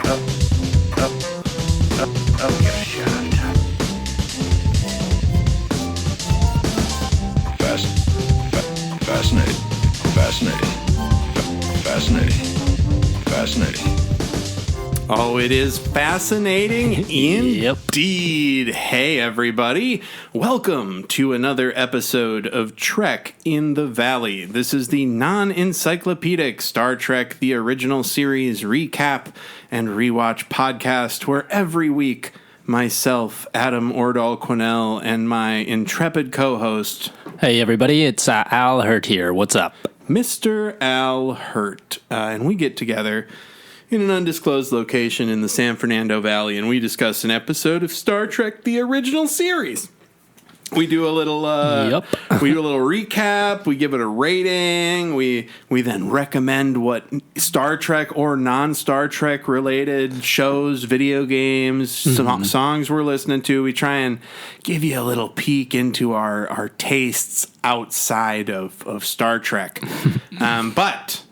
Give it a shot. Fascinating. Oh, it is fascinating indeed. Yep. Hey, everybody. Welcome to another episode of Trek in the Valley. This is the non-encyclopedic Star Trek The Original Series recap and rewatch podcast where every week myself, Adam Ordall-Quinnell, and my intrepid co-host... Hey, everybody. It's Al Hirt here. What's up? Mr. Al Hirt. And we get together in an undisclosed location in the San Fernando Valley, and we discuss an episode of Star Trek: The Original Series. We do a little, we do a little recap. We give it a rating. We then recommend what Star Trek or non-Star Trek related shows, video games, songs we're listening to. We try and give you a little peek into our tastes outside of Star Trek. But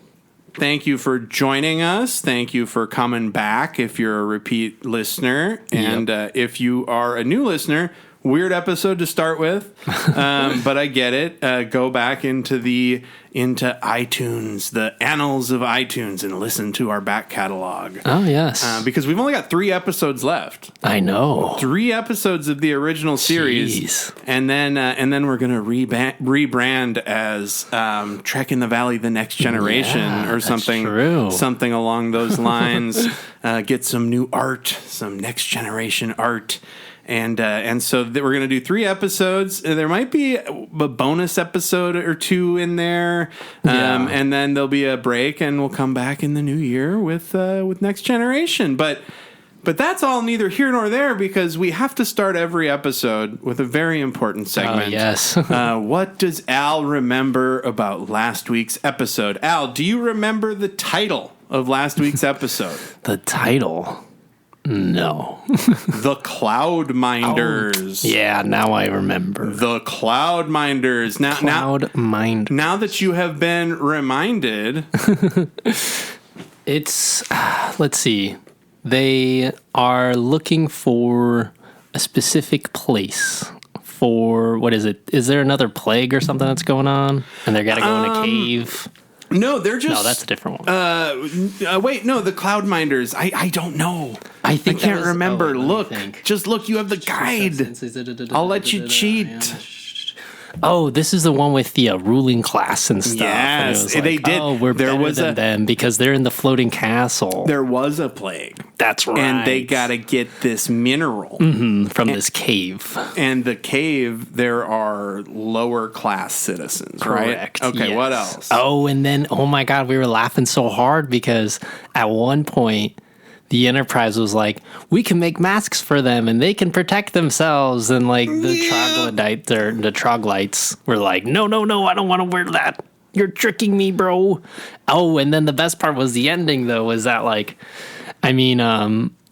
thank you for joining us. Thank you for coming back if you're a repeat listener. And if you are a new listener, weird episode to start with, but I get it. Go back into iTunes, the annals of iTunes, and listen to our back catalog. Oh, yes. Because we've only got 3 episodes left. I know. 3 episodes of the original series. Jeez. And then we're going to rebrand as Trek in the Valley: The Next Generation or something. True. Something along those lines. Get some new art, some next generation art. And so we're going to do 3 episodes. There might be a bonus episode or 2 in there. And then there'll be a break, and we'll come back in the new year with Next Generation. But that's all neither here nor there, because we have to start every episode with a very important segment. Oh, yes. What does Al remember about last week's episode? Al, do you remember the title of last week's episode? The title? No. The Cloud Minders. Oh, yeah, now I remember. The Cloud Minders. Now that you have been reminded. It's, let's see. They are looking for a specific place for, what is it? Is there another plague or something that's going on? And they're got to go in a cave? No, they're just... No, that's a different one. Wait, no, the Cloud Minders. I don't know. I think I can't remember. Look. Just look. You have the guide. I'll let you cheat. Oh, this is the one with the ruling class and stuff. Yes, and they did. Oh, we're better than them because they're in the floating castle. There was a plague. That's right. And they got to get this mineral. From this cave. And the cave, there are lower class citizens, Correct. right? Okay, yes. What else? Oh, and then, oh my God, we were laughing so hard because at one point, the Enterprise was like, we can make masks for them and they can protect themselves. And like the troglodytes were like, no, I don't want to wear that. You're tricking me, bro. Oh, and then the best part was the ending, though, was that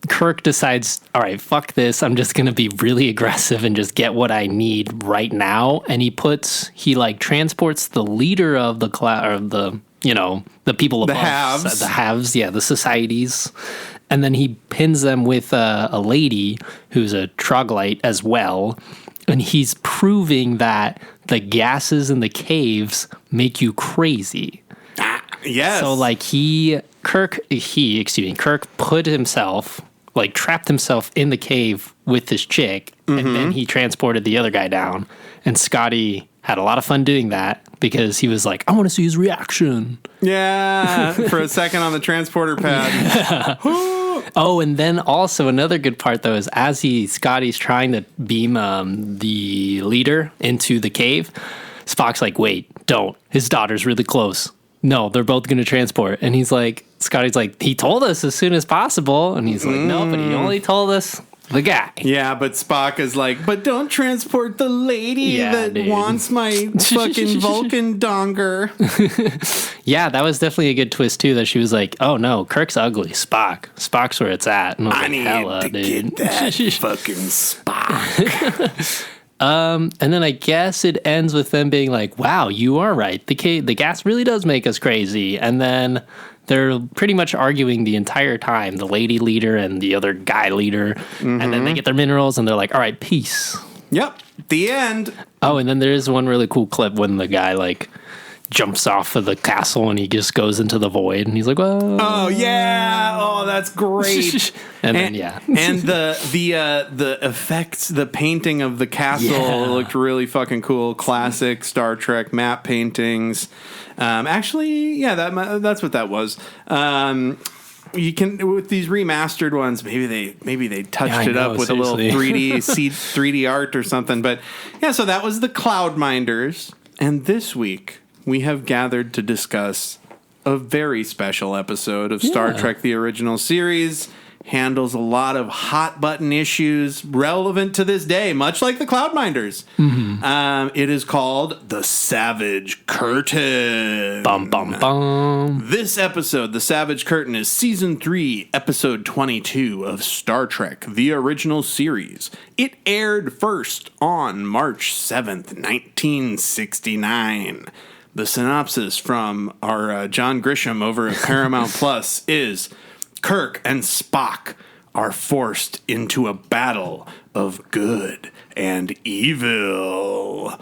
Kirk decides, all right, fuck this. I'm just going to be really aggressive and just get what I need right now. And he transports the leader of the the people above. The haves, the societies. And then he pins them with a lady who's a troglodyte as well. And he's proving that the gases in the caves make you crazy. Yes. So Kirk put himself, trapped himself in the cave with this chick. And then he transported the other guy down. And Scotty had a lot of fun doing that because he was like, I want to see his reaction. Yeah, for a second on the transporter pad. Oh, and then also another good part, though, is as Scotty's trying to beam the leader into the cave, Spock's like, wait, don't. His daughter's really close. No, they're both going to transport. And Scotty's like, he told us as soon as possible. And he's like, no, but he only told us the guy. Yeah, but Spock is like, but don't transport the lady wants my fucking Vulcan donger. Yeah, that was definitely a good twist, too, that she was like, oh, no, Kirk's ugly. Spock's where it's at. And I need to get that fucking Spock. And then I guess it ends with them being like, wow, you are right. The gas really does make us crazy. And then they're pretty much arguing the entire time, the lady leader and the other guy leader. And then they get their minerals and they're like, all right, peace. Yep. The end. Oh, and then there is one really cool clip when the guy like jumps off of the castle and he just goes into the void and he's like, "Whoa!" Oh yeah! Oh, that's great. and then yeah, and the effects, the painting of the castle looked really fucking cool. Classic Star Trek map paintings. Actually, yeah, that's what that was. You can, with these remastered ones, maybe they touched it up with seriously. A little 3D art or something. But yeah, so that was the Cloudminders, and this week we have gathered to discuss a very special episode of Star Trek: The Original Series. Handles a lot of hot button issues relevant to this day, much like the Cloudminders. It is called The Savage Curtain. Bum, bum, bum. This episode, The Savage Curtain, is Season 3, Episode 22 of Star Trek: The Original Series. It aired first on March 7th, 1969. The synopsis from our John Grisham over at Paramount Plus is... Kirk and Spock are forced into a battle of good and evil.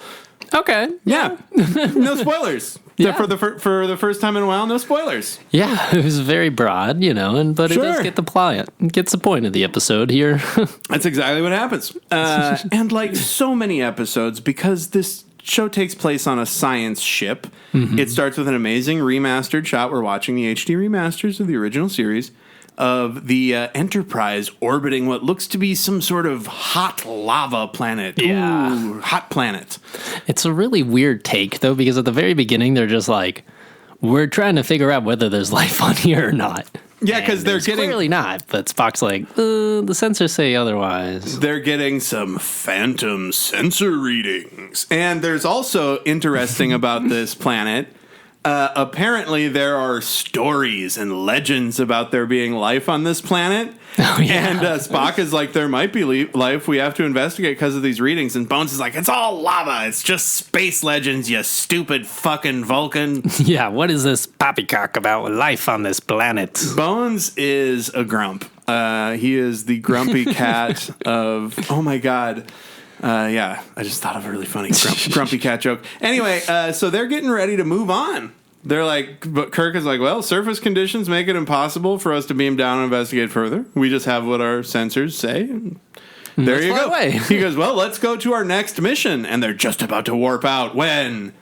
Okay. Yeah. No spoilers. Yeah. For the first time in a while, no spoilers. Yeah, it was very broad, but it does get the plot. It gets the point of the episode here. That's exactly what happens. And like so many episodes, because this show takes place on a science ship, it starts with an amazing remastered shot. We're watching the HD remasters of the original series of the Enterprise orbiting what looks to be some sort of hot lava planet. Yeah. Ooh, hot planet. It's a really weird take, though, because at the very beginning, they're just like, we're trying to figure out whether there's life on here or not. Yeah, because they're getting... Clearly not, but Spock's like, the sensors say otherwise. They're getting some phantom sensor readings. And there's also interesting about this planet... apparently there are stories and legends about there being life on this planet. Oh, yeah. And Spock is like, there might be life. We have to investigate because of these readings. And Bones is like, it's all lava. It's just space legends, you stupid fucking Vulcan. Yeah, what is this poppycock about life on this planet? Bones is a grump. He is the grumpy cat of, oh my God. I just thought of a really funny grumpy cat joke. Anyway, so they're getting ready to move on. They're like, but Kirk is like, well, surface conditions make it impossible for us to beam down and investigate further. We just have what our sensors say. There you go. He goes, well, let's go to our next mission. And they're just about to warp out when...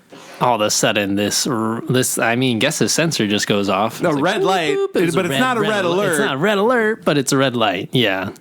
All of a sudden, guess the sensor just goes off. A red light, but it's not a red alert. It's not a red alert, but it's a red light, yeah.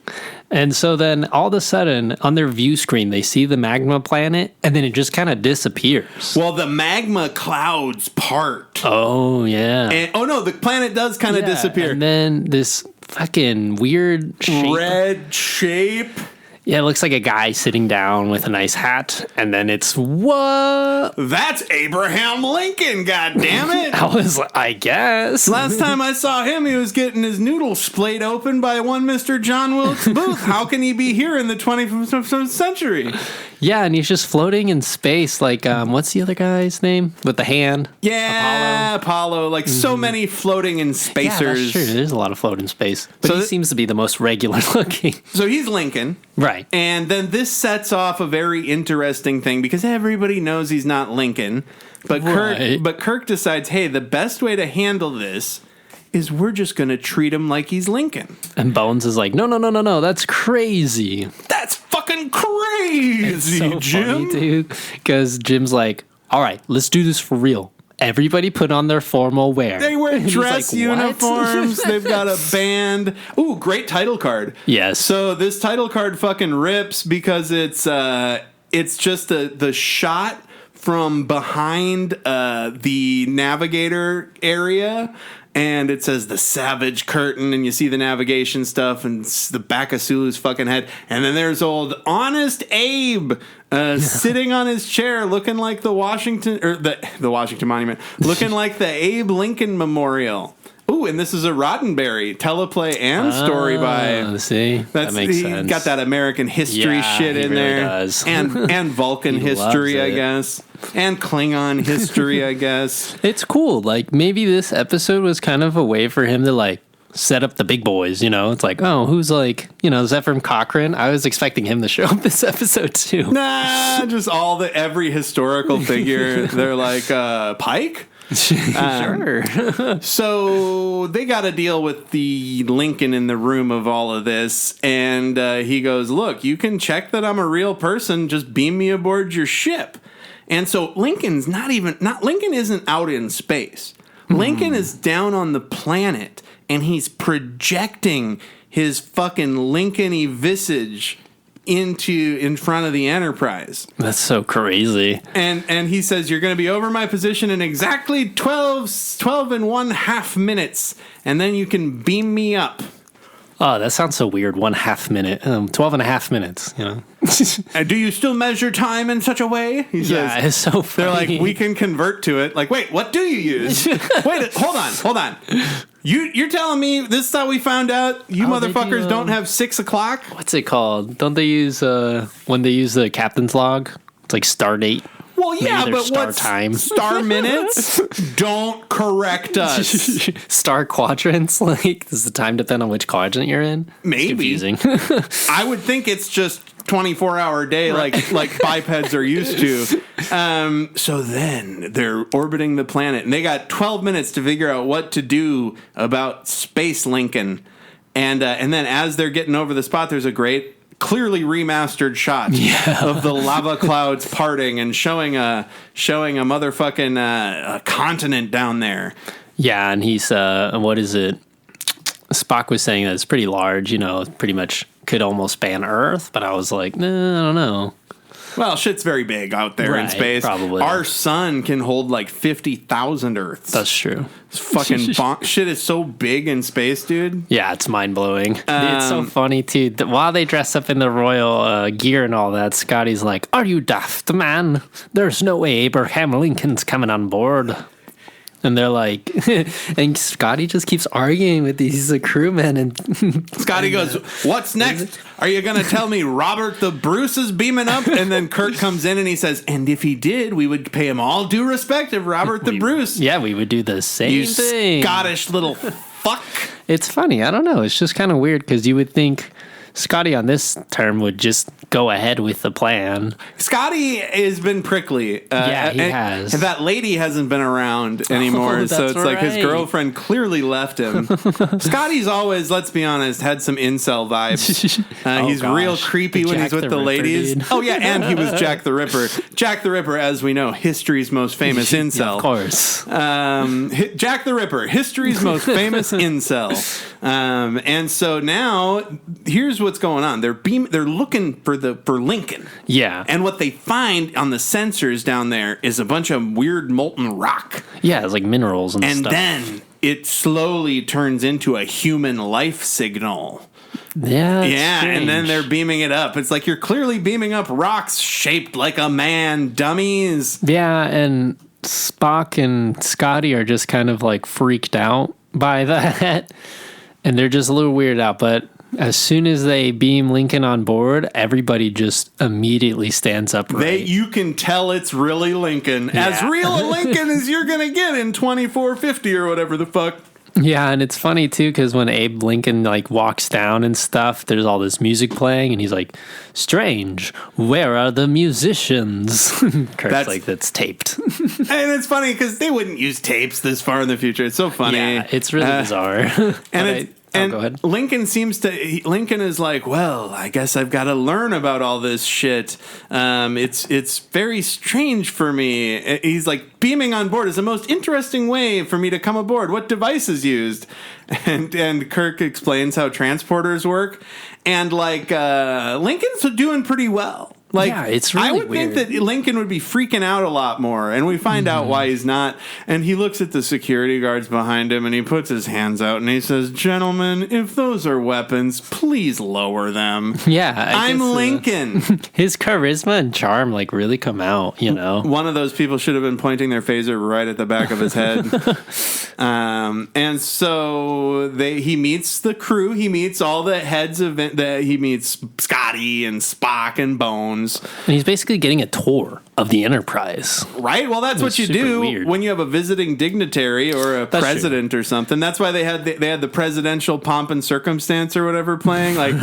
And so then, all of a sudden, on their view screen, they see the magma planet, and then it just kind of disappears. Well, the magma clouds part. Oh, yeah. And, the planet does kind of disappear. And then this fucking weird shape. Red shape. Yeah, it looks like a guy sitting down with a nice hat, and then it's, what? That's Abraham Lincoln, goddammit. I guess. Last time I saw him, he was getting his noodles splayed open by one Mr. John Wilkes Booth. How can he be here in the 21st century? Yeah, and he's just floating in space, like, what's the other guy's name? With the hand? Yeah, Apollo. Like, so many floating in spacers. Yeah, that's true. There's a lot of float in space. But he seems to be the most regular looking. So he's Lincoln. Right. And then this sets off a very interesting thing, because everybody knows he's not Lincoln. But Kirk decides, hey, the best way to handle this is we're just going to treat him like he's Lincoln. And Bones is like, no, that's crazy. That's fucking crazy, it's so Jim. Funny, dude. Because Jim's like, all right, let's do this for real. Everybody put on their formal wear. They wear dress uniforms. They've got a band. Ooh, great title card. Yes. So this title card fucking rips because it's just the shot from behind the navigator area. And it says The Savage Curtain, and you see the navigation stuff, and the back of Sulu's fucking head. And then there's old Honest Abe sitting on his chair, looking like the Washington Monument, looking like the Abe Lincoln Memorial. Ooh, and this is a Roddenberry teleplay and story by. See, that makes sense. Got that American history shit in there, does. and Vulcan history, I guess. And Klingon history, I guess. It's cool. Like, maybe this episode was kind of a way for him to, like, set up the big boys, you know? It's like, oh, who's like, you know, Zephyr Cochrane? I was expecting him to show up this episode, too. Nah, just every historical figure. They're like, Pike? Sure. So they got to deal with the Lincoln in the room of all of this, and he goes, look, you can check that I'm a real person, just beam me aboard your ship. And so Lincoln isn't out in space. Lincoln is down on the planet, and he's projecting his fucking Lincoln-y visage in front of the Enterprise. That's so crazy. And he says, you're going to be over my position in exactly 12 and 1/2 minutes, and then you can beam me up. Oh, that sounds so weird. 1/2 minute. 12 and a half minutes, you know? Do you still measure time in such a way? He says. Yeah, it's so funny. They're like, we can convert to it. Like, wait, what do you use? Wait, hold on. You're telling me this is how we found out you motherfuckers don't have 6 o'clock? What's it called? Don't they use, when they use the captain's log? It's like star date. Well, yeah, but star time? Star minutes? Don't correct us. Star quadrants? Like, does the time depend on which quadrant you're in? Maybe. It's confusing. I would think it's just 24-hour day, right. like bipeds are used to. So then they're orbiting the planet, and they got 12 minutes to figure out what to do about Space Lincoln. And then as they're getting over the spot, there's a great, clearly remastered shot of the lava clouds parting and showing a motherfucking continent down there. Yeah, and he's what is it? Spock was saying that it's pretty large, you know, pretty much could almost span Earth, but I was like, nah, I don't know. Well, shit's very big out there in space. Probably. Our sun can hold like 50,000 Earths. That's true. It's fucking shit is so big in space, dude. Yeah, it's mind-blowing. It's so funny, too. While they dress up in the royal gear and all that, Scotty's like, are you daft, man? There's no way Abraham Lincoln's coming on board. And they're like, and Scotty just keeps arguing with these crewmen. And Scotty goes, what's next? Are you going to tell me Robert the Bruce is beaming up? And then Kirk comes in and he says, and if he did, we would pay him all due respect of Robert the Bruce. Yeah, we would do the same thing. Scottish little fuck. It's funny. I don't know. It's just kind of weird because you would think Scotty on this term would just go ahead with the plan. Scotty has been prickly. Yeah, he has. And that lady hasn't been around anymore, so it's like his girlfriend clearly left him. Scotty's always, let's be honest, had some incel vibes. He's real creepy when he's with the ladies. Dude. Oh, yeah, and he was Jack the Ripper. Jack the Ripper, as we know, history's most famous incel. Yeah, of course. Jack the Ripper, history's most famous incel. And so now, here's what's going on. They're looking for Lincoln. Yeah. And what they find on the sensors down there is a bunch of weird molten rock. Yeah, it's like minerals and stuff. And then it slowly turns into a human life signal. Yeah. Yeah, strange. And then they're beaming it up. It's like you're clearly beaming up rocks shaped like a man, dummies. Yeah, and Spock and Scotty are just kind of like freaked out by that. And they're just a little weirded out, but as soon as they beam Lincoln on board, everybody just immediately stands up. You can tell it's really Lincoln. Yeah. As real a Lincoln as you're going to get in 2450 or whatever the fuck. Yeah, and it's funny, too, because when Abe Lincoln, like, walks down and stuff, there's all this music playing, and he's like, strange, where are the musicians? Kurt's like, that's taped. And it's funny, because they wouldn't use tapes this far in the future. It's so funny. Yeah, it's really bizarre. And go ahead. Lincoln is like, well, I guess I've got to learn about all this shit. It's very strange for me. He's like, beaming on board is the most interesting way for me to come aboard. What device is used? And Kirk explains how transporters work. And like, Lincoln's doing pretty well. Like, yeah, it's really I would weird. think that Lincoln would be freaking out a lot more, and we find out why he's not. And he looks at the security guards behind him, and he puts his hands out, and he says, gentlemen, if those are weapons, please lower them. Yeah. I'm Lincoln. His charisma and charm, like, really come out, you know? One of those people should have been pointing their phaser right at the back of his head. And so he meets the crew. He meets all the heads of he meets Scotty. Scotty and Spock and Bones. And he's basically getting a tour of the Enterprise. Right? Well, that's what you do when you have a visiting dignitary or a president or something. That's why they had the presidential Pomp and Circumstance or whatever playing. Like,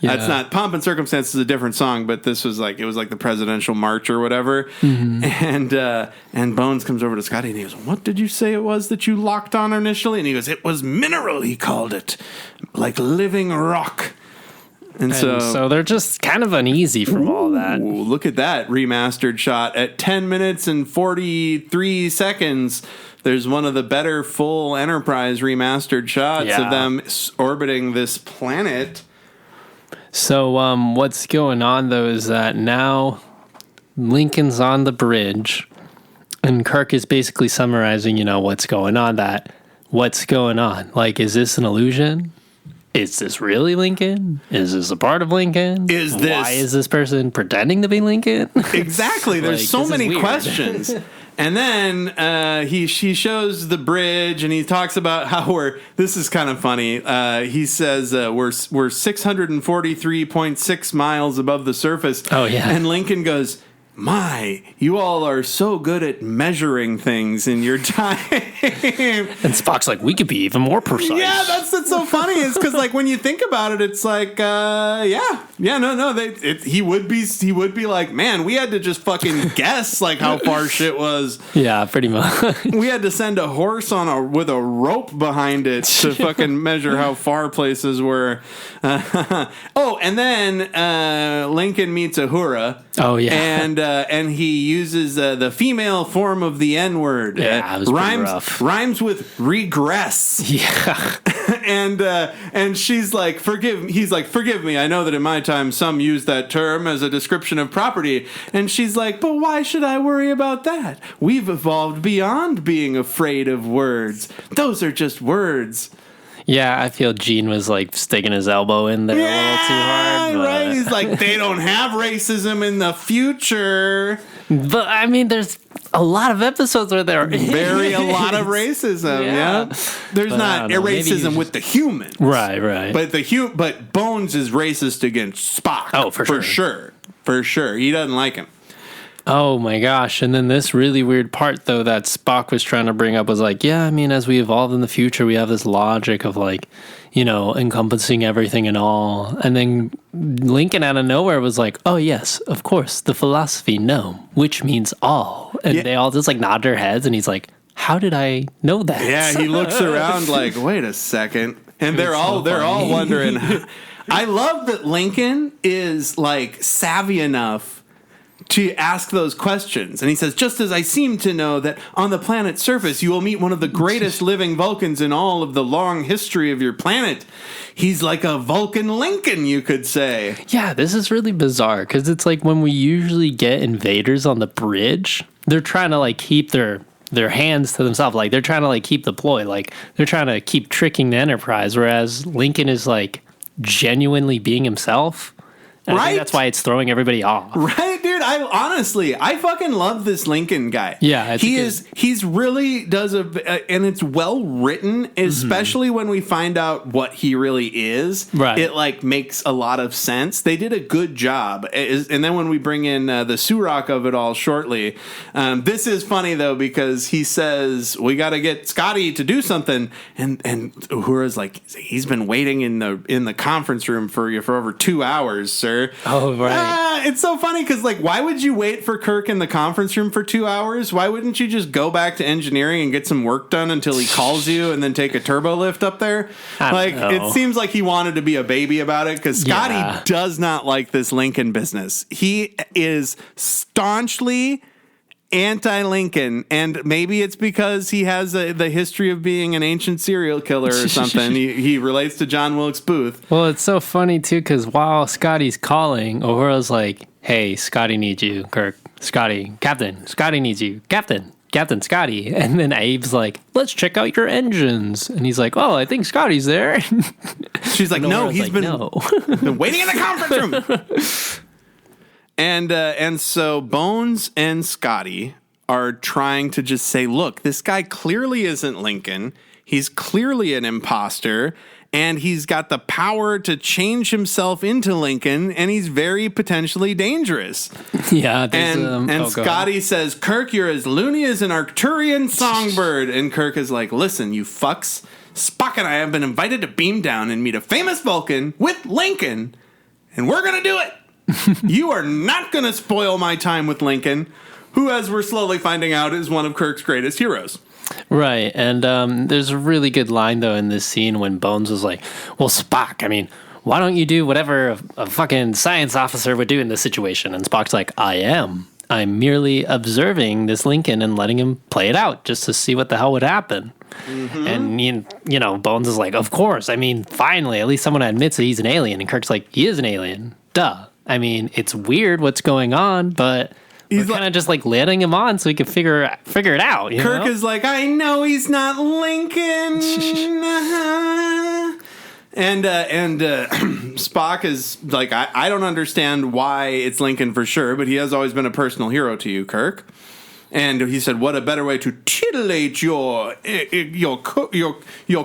that's not Pomp and Circumstance is a different song, but this was like, it was like the presidential march or whatever. And Bones comes over to Scotty and he goes, "What did you say it was that you locked on initially?" And he goes, "It was mineral," he called it, like living rock. And so they're just kind of uneasy from all that. Look at that remastered shot at 10 minutes and 43 seconds. There's one of the better full Enterprise remastered shots of them orbiting this planet. So what's going on, though, is that now Lincoln's on the bridge, and Kirk is basically summarizing, what's going on. What's going on? Like, is this an illusion? Is this really Lincoln? Is this a part of Lincoln? Why is this person pretending to be Lincoln? Exactly. There's so many questions. And then she shows the bridge, and he talks about how this is kind of funny. He says we're 643.6 miles above the surface. Oh, yeah. And Lincoln goes, "My, you all are so good at measuring things in your time." And Spock's like, "We could be even more precise." Yeah, that's so funny. Is because like when you think about it, it's like, he would be like, "Man, we had to just fucking guess like how far shit was." Yeah, pretty much. We had to send a horse with a rope behind it to fucking measure how far places were. And then Lincoln meets Uhura. Oh yeah, and he uses the female form of the N-word. Yeah, it was pretty rough. Rhymes with regress. Yeah. and she's like, he's like, "Forgive me. I know that in my time some used that term as a description of property." And she's like, "But why should I worry about that? We've evolved beyond being afraid of words. Those are just words." Yeah, I feel Gene was like sticking his elbow in there a little too hard. Right? He's like, "They don't have racism in the future." But I mean, there's a lot of episodes where there are a lot of racism. Yeah, there's not racism with the human, right? But Bones is racist against Spock. Oh, for sure. He doesn't like him. Oh my gosh. And then this really weird part, though, that Spock was trying to bring up was like, yeah, I mean, as we evolve in the future, we have this logic of like, encompassing everything and all. And then Lincoln out of nowhere was like, "Oh, yes, of course, the philosophy no, which means all." And they all just like nod their heads. And he's like, "How did I know that?" Yeah, he looks around like, "Wait a second." And they're all wondering. I love that Lincoln is like savvy enough to ask those questions. And he says, "Just as I seem to know that on the planet's surface you will meet one of the greatest living Vulcans in all of the long history of your planet." He's like a Vulcan Lincoln, you could say. Yeah, this is really bizarre because it's like when we usually get invaders on the bridge, they're trying to like keep their hands to themselves. Like they're trying to like keep the ploy. Like they're trying to keep tricking the Enterprise, whereas Lincoln is like genuinely being himself. And I think that's why it's throwing everybody off. Right, dude? I fucking love this Lincoln guy. Yeah, he's really does and it's well written, especially when we find out what he really is. Right. It like makes a lot of sense. They did a good job. And then when we bring in the Surok of it all shortly, this is funny though, because he says, "We got to get Scotty to do something." And Uhura's like, "He's been waiting in the conference room for you for over 2 hours, sir." Oh, right. It's so funny because, like, why would you wait for Kirk in the conference room for 2 hours? Why wouldn't you just go back to engineering and get some work done until he calls you and then take a turbo lift up there? It seems like he wanted to be a baby about it because Scotty does not like this Lincoln business. He is staunchly anti-Lincoln, and maybe it's because he has the history of being an ancient serial killer or something. He relates to John Wilkes Booth. Well, it's so funny too because while Scotty's calling, Uhura's like, "Hey, Scotty needs you, Kirk. Captain Scotty needs you, Captain Scotty." And then Abe's like, "Let's check out your engines." And he's like, "Oh, I think Scotty's there." She's like, "No, he's been waiting in the conference room." And so Bones and Scotty are trying to just say, "Look, this guy clearly isn't Lincoln. He's clearly an imposter, and he's got the power to change himself into Lincoln, and he's very potentially dangerous. Yeah, And Scotty says, Kirk, you're as loony as an Arcturian songbird. And Kirk is like, listen, you fucks. Spock and I have been invited to beam down and meet a famous Vulcan with Lincoln, and we're going to do it. You are not going to spoil my time with Lincoln, who, as we're slowly finding out, is one of Kirk's greatest heroes. Right, and there's a really good line, though, in this scene when Bones was like, well, Spock, I mean, why don't you do whatever a fucking science officer would do in this situation? And Spock's like, I'm merely observing this Lincoln and letting him play it out just to see what the hell would happen. Mm-hmm. And, you know, Bones is like, of course, I mean, finally, at least someone admits that he's an alien. And Kirk's like, he is an alien. Duh. I mean, it's weird what's going on, but... He's kind of just like letting him on so he can figure it out. Kirk is like, I know he's not Lincoln. and Spock is like, I don't understand why it's Lincoln for sure, but he has always been a personal hero to you, Kirk. And he said, what a better way to titillate your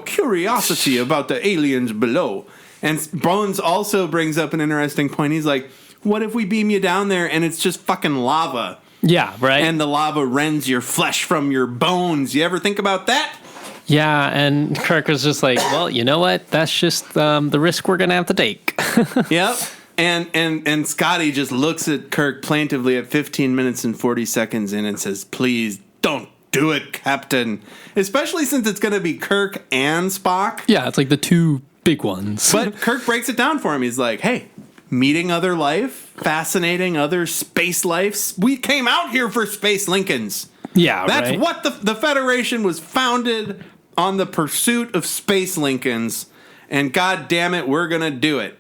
curiosity about the aliens below. And Bones also brings up an interesting point. He's like, what if we beam you down there and it's just fucking lava? Yeah, right. And the lava rends your flesh from your bones. You ever think about that? Yeah, and Kirk was just like, well, you know what? That's just the risk we're going to have to take. Yep. And Scotty just looks at Kirk plaintively at 15 minutes and 40 seconds in and says, please don't do it, Captain. Especially since it's going to be Kirk and Spock. Yeah, it's like the two big ones. But Kirk breaks it down for him. He's like, hey, meeting other life, fascinating other space lives. We came out here for Space Lincolns. Yeah, that's right. what the Federation was founded on, the pursuit of Space Lincolns. And God damn it, we're going to do it.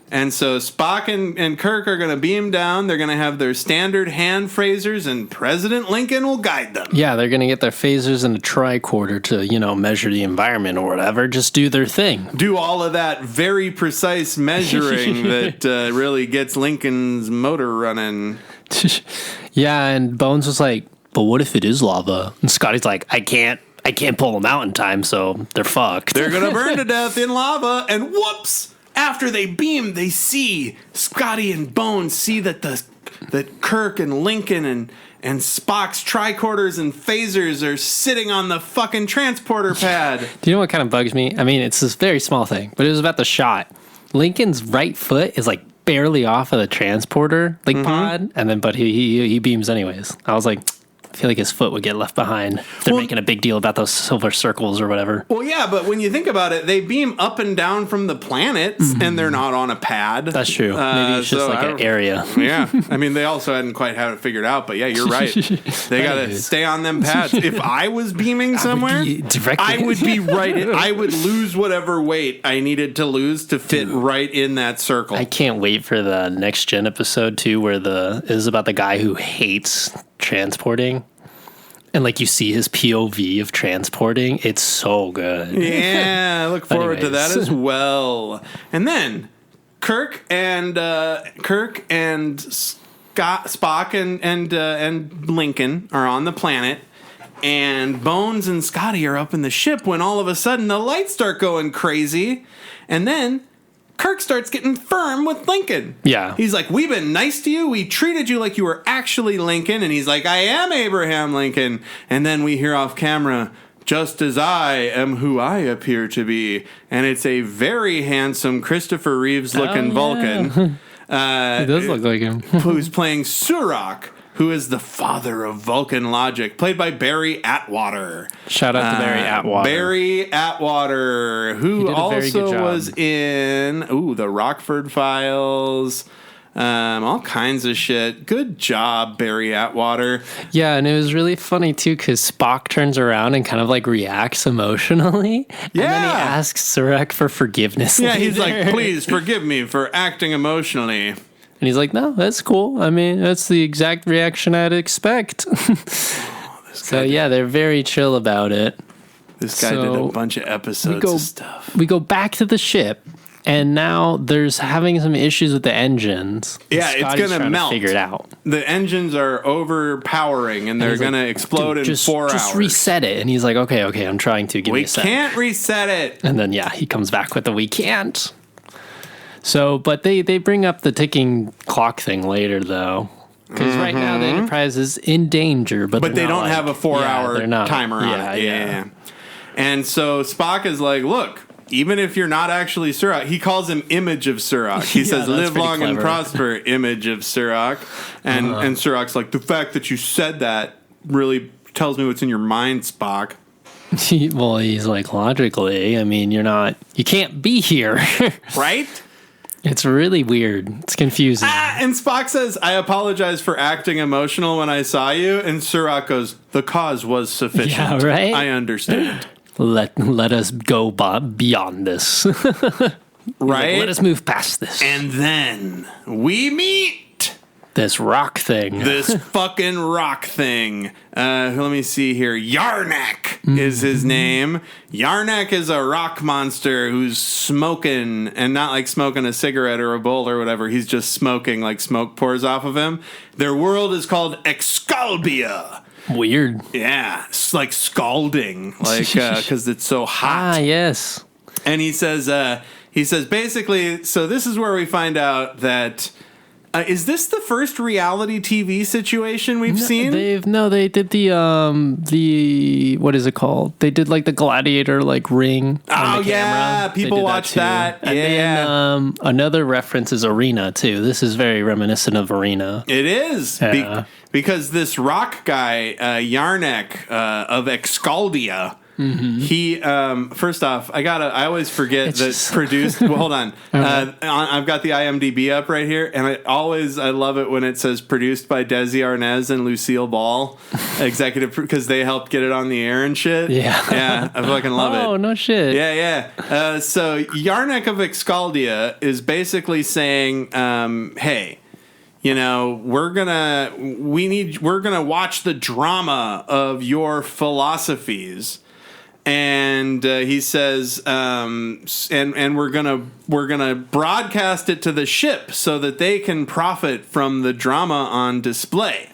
And so Spock and Kirk are going to beam down. They're going to have their standard hand phasers, and President Lincoln will guide them. Yeah, they're going to get their phasers and a tricorder to, you know, measure the environment or whatever. Just do their thing. Do all of that very precise measuring that really gets Lincoln's motor running. Yeah, and Bones was like, but what if it is lava? And Scotty's like, I can't pull them out in time, so they're fucked. They're going to burn to death in lava, and whoops! After they beam, they see Scotty and Bones see that Kirk and Lincoln and Spock's tricorders and phasers are sitting on the fucking transporter pad. Do you know what kind of bugs me? I mean, it's this very small thing, but it was about the shot. Lincoln's right foot is like barely off of the transporter pod, and then but he beams anyways. I was like, I feel like his foot would get left behind. They're making a big deal about those silver circles or whatever. Well, yeah, but when you think about it, they beam up and down from the planets, and they're not on a pad. That's true. Maybe it's just like an area. Yeah. I mean, they also hadn't quite had it figured out, but yeah, you're right. They got to stay on them pads. If I was beaming somewhere, I would be right. I would lose whatever weight I needed to lose to fit right in that circle. I can't wait for the Next Gen episode, too, where it is about the guy who hates transporting. And like you see his POV of transporting, it's so good. Yeah, I look forward to that as well. And then Kirk and Spock and Lincoln are on the planet, and Bones and Scotty are up in the ship when all of a sudden the lights start going crazy, and then Kirk starts getting firm with Lincoln. Yeah. He's like, we've been nice to you. We treated you like you were actually Lincoln. And he's like, I am Abraham Lincoln. And then we hear off camera, just as I am who I appear to be. And it's a very handsome Christopher Reeves-looking Vulcan. He does look like him. Who's playing Surak, who is the father of Vulcan logic, played by Barry Atwater. Shout out to Barry Atwater. Barry Atwater, who also was in the Rockford Files, all kinds of shit. Good job, Barry Atwater. Yeah, and it was really funny, too, because Spock turns around and kind of, like, reacts emotionally. Yeah. And then he asks Surak for forgiveness. Yeah, he's like, please forgive me for acting emotionally. And he's like, no, that's cool. I mean, that's the exact reaction I'd expect. So, yeah, they're very chill about it. This guy did a bunch of episodes of stuff. We go back to the ship, and now there's having some issues with the engines. Yeah, it's Scotty's gonna trying melt. to figure it out. The engines are overpowering, and they're he's like, gonna explode in 4 hours. Just reset it. And he's like, okay, I'm trying to. Give me We a sec. can't reset it. And then, he comes back with the we can't. So, but they bring up the ticking clock thing later, though. Because right now the Enterprise is in danger. But they not don't have a 4-hour timer on it. Yeah. And so Spock is like, look, even if you're not actually Surak, he calls him Image of Surak. He says, live long and prosper, Image of Surak. And Surak's like, the fact that you said that really tells me what's in your mind, Spock. Well, he's like, logically, I mean, you can't be here. Right? It's really weird. It's confusing. And Spock says, I apologize for acting emotional when I saw you. And Surak goes, the cause was sufficient. Yeah, right? I understand. Let us go beyond this. Right? Let us move past this. And then we meet this rock thing. This fucking rock thing. Let me see here. Yarnak is his name. Yarnak is a rock monster who's smoking, and not like smoking a cigarette or a bowl or whatever. He's just smoking, like smoke pours off of him. Their world is called Excalbia. Weird. Yeah, it's like scalding, like because it's so hot. Ah, yes. And he says basically, so this is where we find out that is this the first reality TV situation we've seen? They did the what is it called? They did like the gladiator like ring. Oh on the yeah, camera. people watch that. And then another reference is Arena too. This is very reminiscent of Arena. It is because this rock guy Yarnak of Excalbia. Mm-hmm. He first off, I always forget that produced. Well, hold on, I've got the IMDb up right here, and I love it when it says produced by Desi Arnaz and Lucille Ball, executive, because they helped get it on the air and shit. Yeah, I fucking love it. Oh no shit. Yeah. So Yarnak of Excalbia is basically saying, hey. We're gonna watch the drama of your philosophies. And he says, and we're gonna broadcast it to the ship so that they can profit from the drama on display.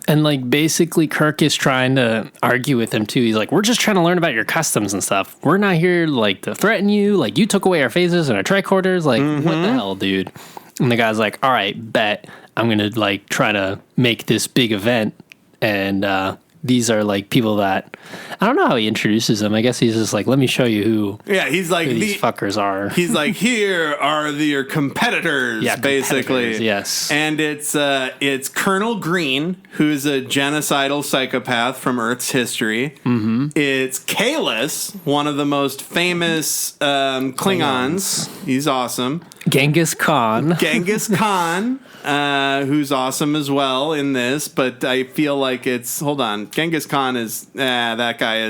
And like basically Kirk is trying to argue with him too. He's like, we're just trying to learn about your customs and stuff. We're not here like to threaten you. Like you took away our phasers and our tricorders. Like what the hell, dude? And the guy's like, all right, bet I'm gonna like try to make this big event. And these are like people that I don't know how he introduces them. I guess he's just like, let me show you who. Yeah, he's like who these fuckers are. He's like, here are your competitors, basically. Yes, and it's Colonel Green, who's a genocidal psychopath from Earth's history. Mm-hmm. It's Kalis, one of the most famous Klingons. He's awesome. Genghis Khan, who's awesome as well in this, but I feel like hold on. Genghis Khan is that is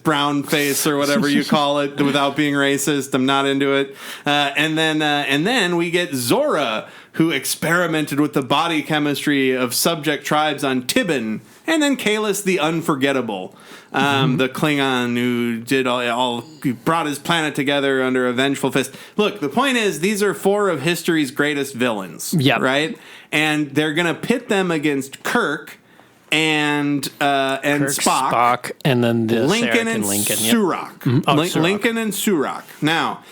brown face or whatever you call it without being racist. I'm not into it. And then we get Zora, who experimented with the body chemistry of subject tribes on Tibbin, and then Kalis the Unforgettable, the Klingon who did who brought his planet together under a vengeful fist. Look, the point is, these are 4 of history's greatest villains. Yeah, right. And they're gonna pit them against Kirk and Spock, and then Lincoln and Lincoln. Surak. Mm-hmm. Surak. Lincoln and Surak. Now.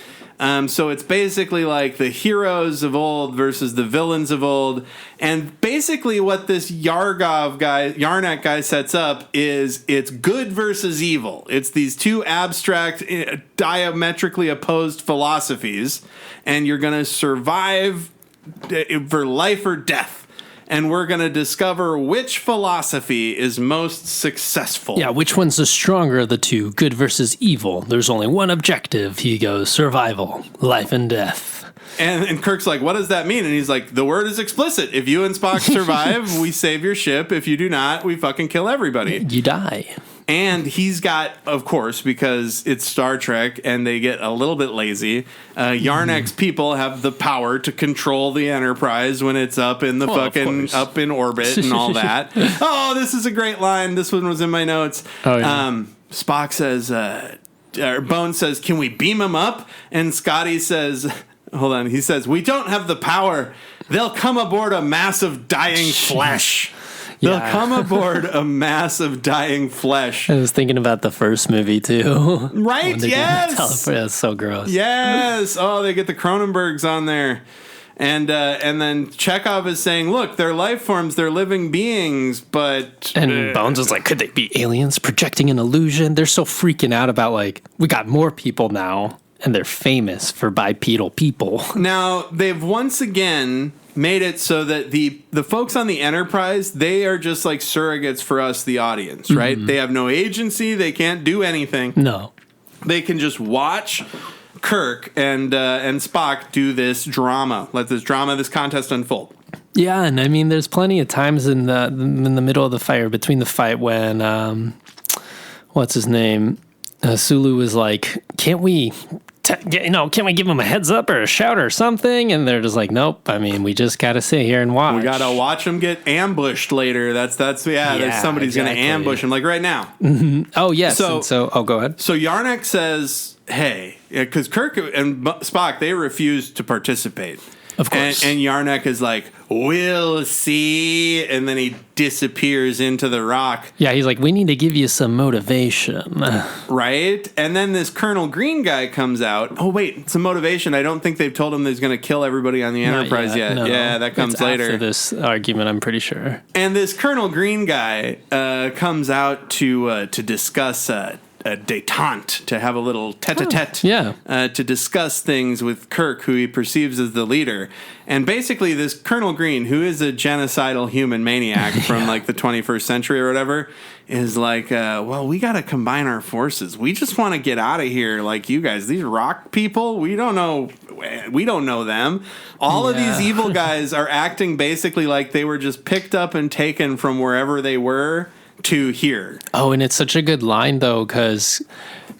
So it's basically like the heroes of old versus the villains of old. And basically what this Yarnak guy sets up is it's good versus evil. It's these two abstract, diametrically opposed philosophies. And you're going to survive for life or death. And we're going to discover which philosophy is most successful. Yeah, which one's the stronger of the two, good versus evil? There's only one objective. He goes, survival, life and death. And Kirk's like, what does that mean? And he's like, the word is explicit. If you and Spock survive, we save your ship. If you do not, we fucking kill everybody. You die. And he's got, of course, because it's Star Trek and they get a little bit lazy, Yarnak's people have the power to control the Enterprise when it's up in the up in orbit and all that. Oh, this is a great line. This one was in my notes. Oh, yeah. Spock says, Bones says, "Can we beam him up?" And Scotty says, "Hold on." He says, "We don't have the power. They'll come aboard a mass of dying flesh." They'll come aboard a mass of dying flesh. I was thinking about the first movie too. Right? Yes. That's so gross. Yes. Oh, they get the Cronenbergs on there. And then Chekhov is saying, look, they're life forms, they're living beings, but... And Bones is like, could they be aliens projecting an illusion? They're so freaking out about, like, we got more people now, and they're famous for bipedal people. Now, they've once again made it so that the folks on the Enterprise, they are just like surrogates for us, the audience, right? They have no agency, they can't do anything. No. They can just watch Kirk and Spock do this drama. Let this contest unfold. Yeah, and I mean, there's plenty of times in the middle of the fight, or between the fight, when what's his name, Sulu was like, "Can't we give him a heads up or a shout or something?" And they're just like, "Nope. I mean, we just got to sit here and watch. We got to watch him get ambushed later. There's somebody's going to ambush him, like right now." Mm-hmm. Oh yes. So go ahead. So Yarnak says, "Hey," because Kirk and Spock, they refuse to participate. Of course. And Yarnak is like, "We'll see," and then he disappears into the rock. Yeah, he's like, "We need to give you some motivation." Right? And then this Colonel Green guy comes out. Oh, wait, some motivation. I don't think they've told him that he's going to kill everybody on the Enterprise yet. No. Yeah, that comes later. After this argument, I'm pretty sure. And this Colonel Green guy comes out to discuss a detente, to have a little tete-a-tete, to discuss things with Kirk, who he perceives as the leader. And basically this Colonel Green, who is a genocidal human maniac from like the 21st century or whatever, is like, well, we got to combine our forces. We just want to get out of here like you guys. These rock people, we don't know them. All of these evil guys are acting basically like they were just picked up and taken from wherever they were to here. Oh, and it's such a good line though, because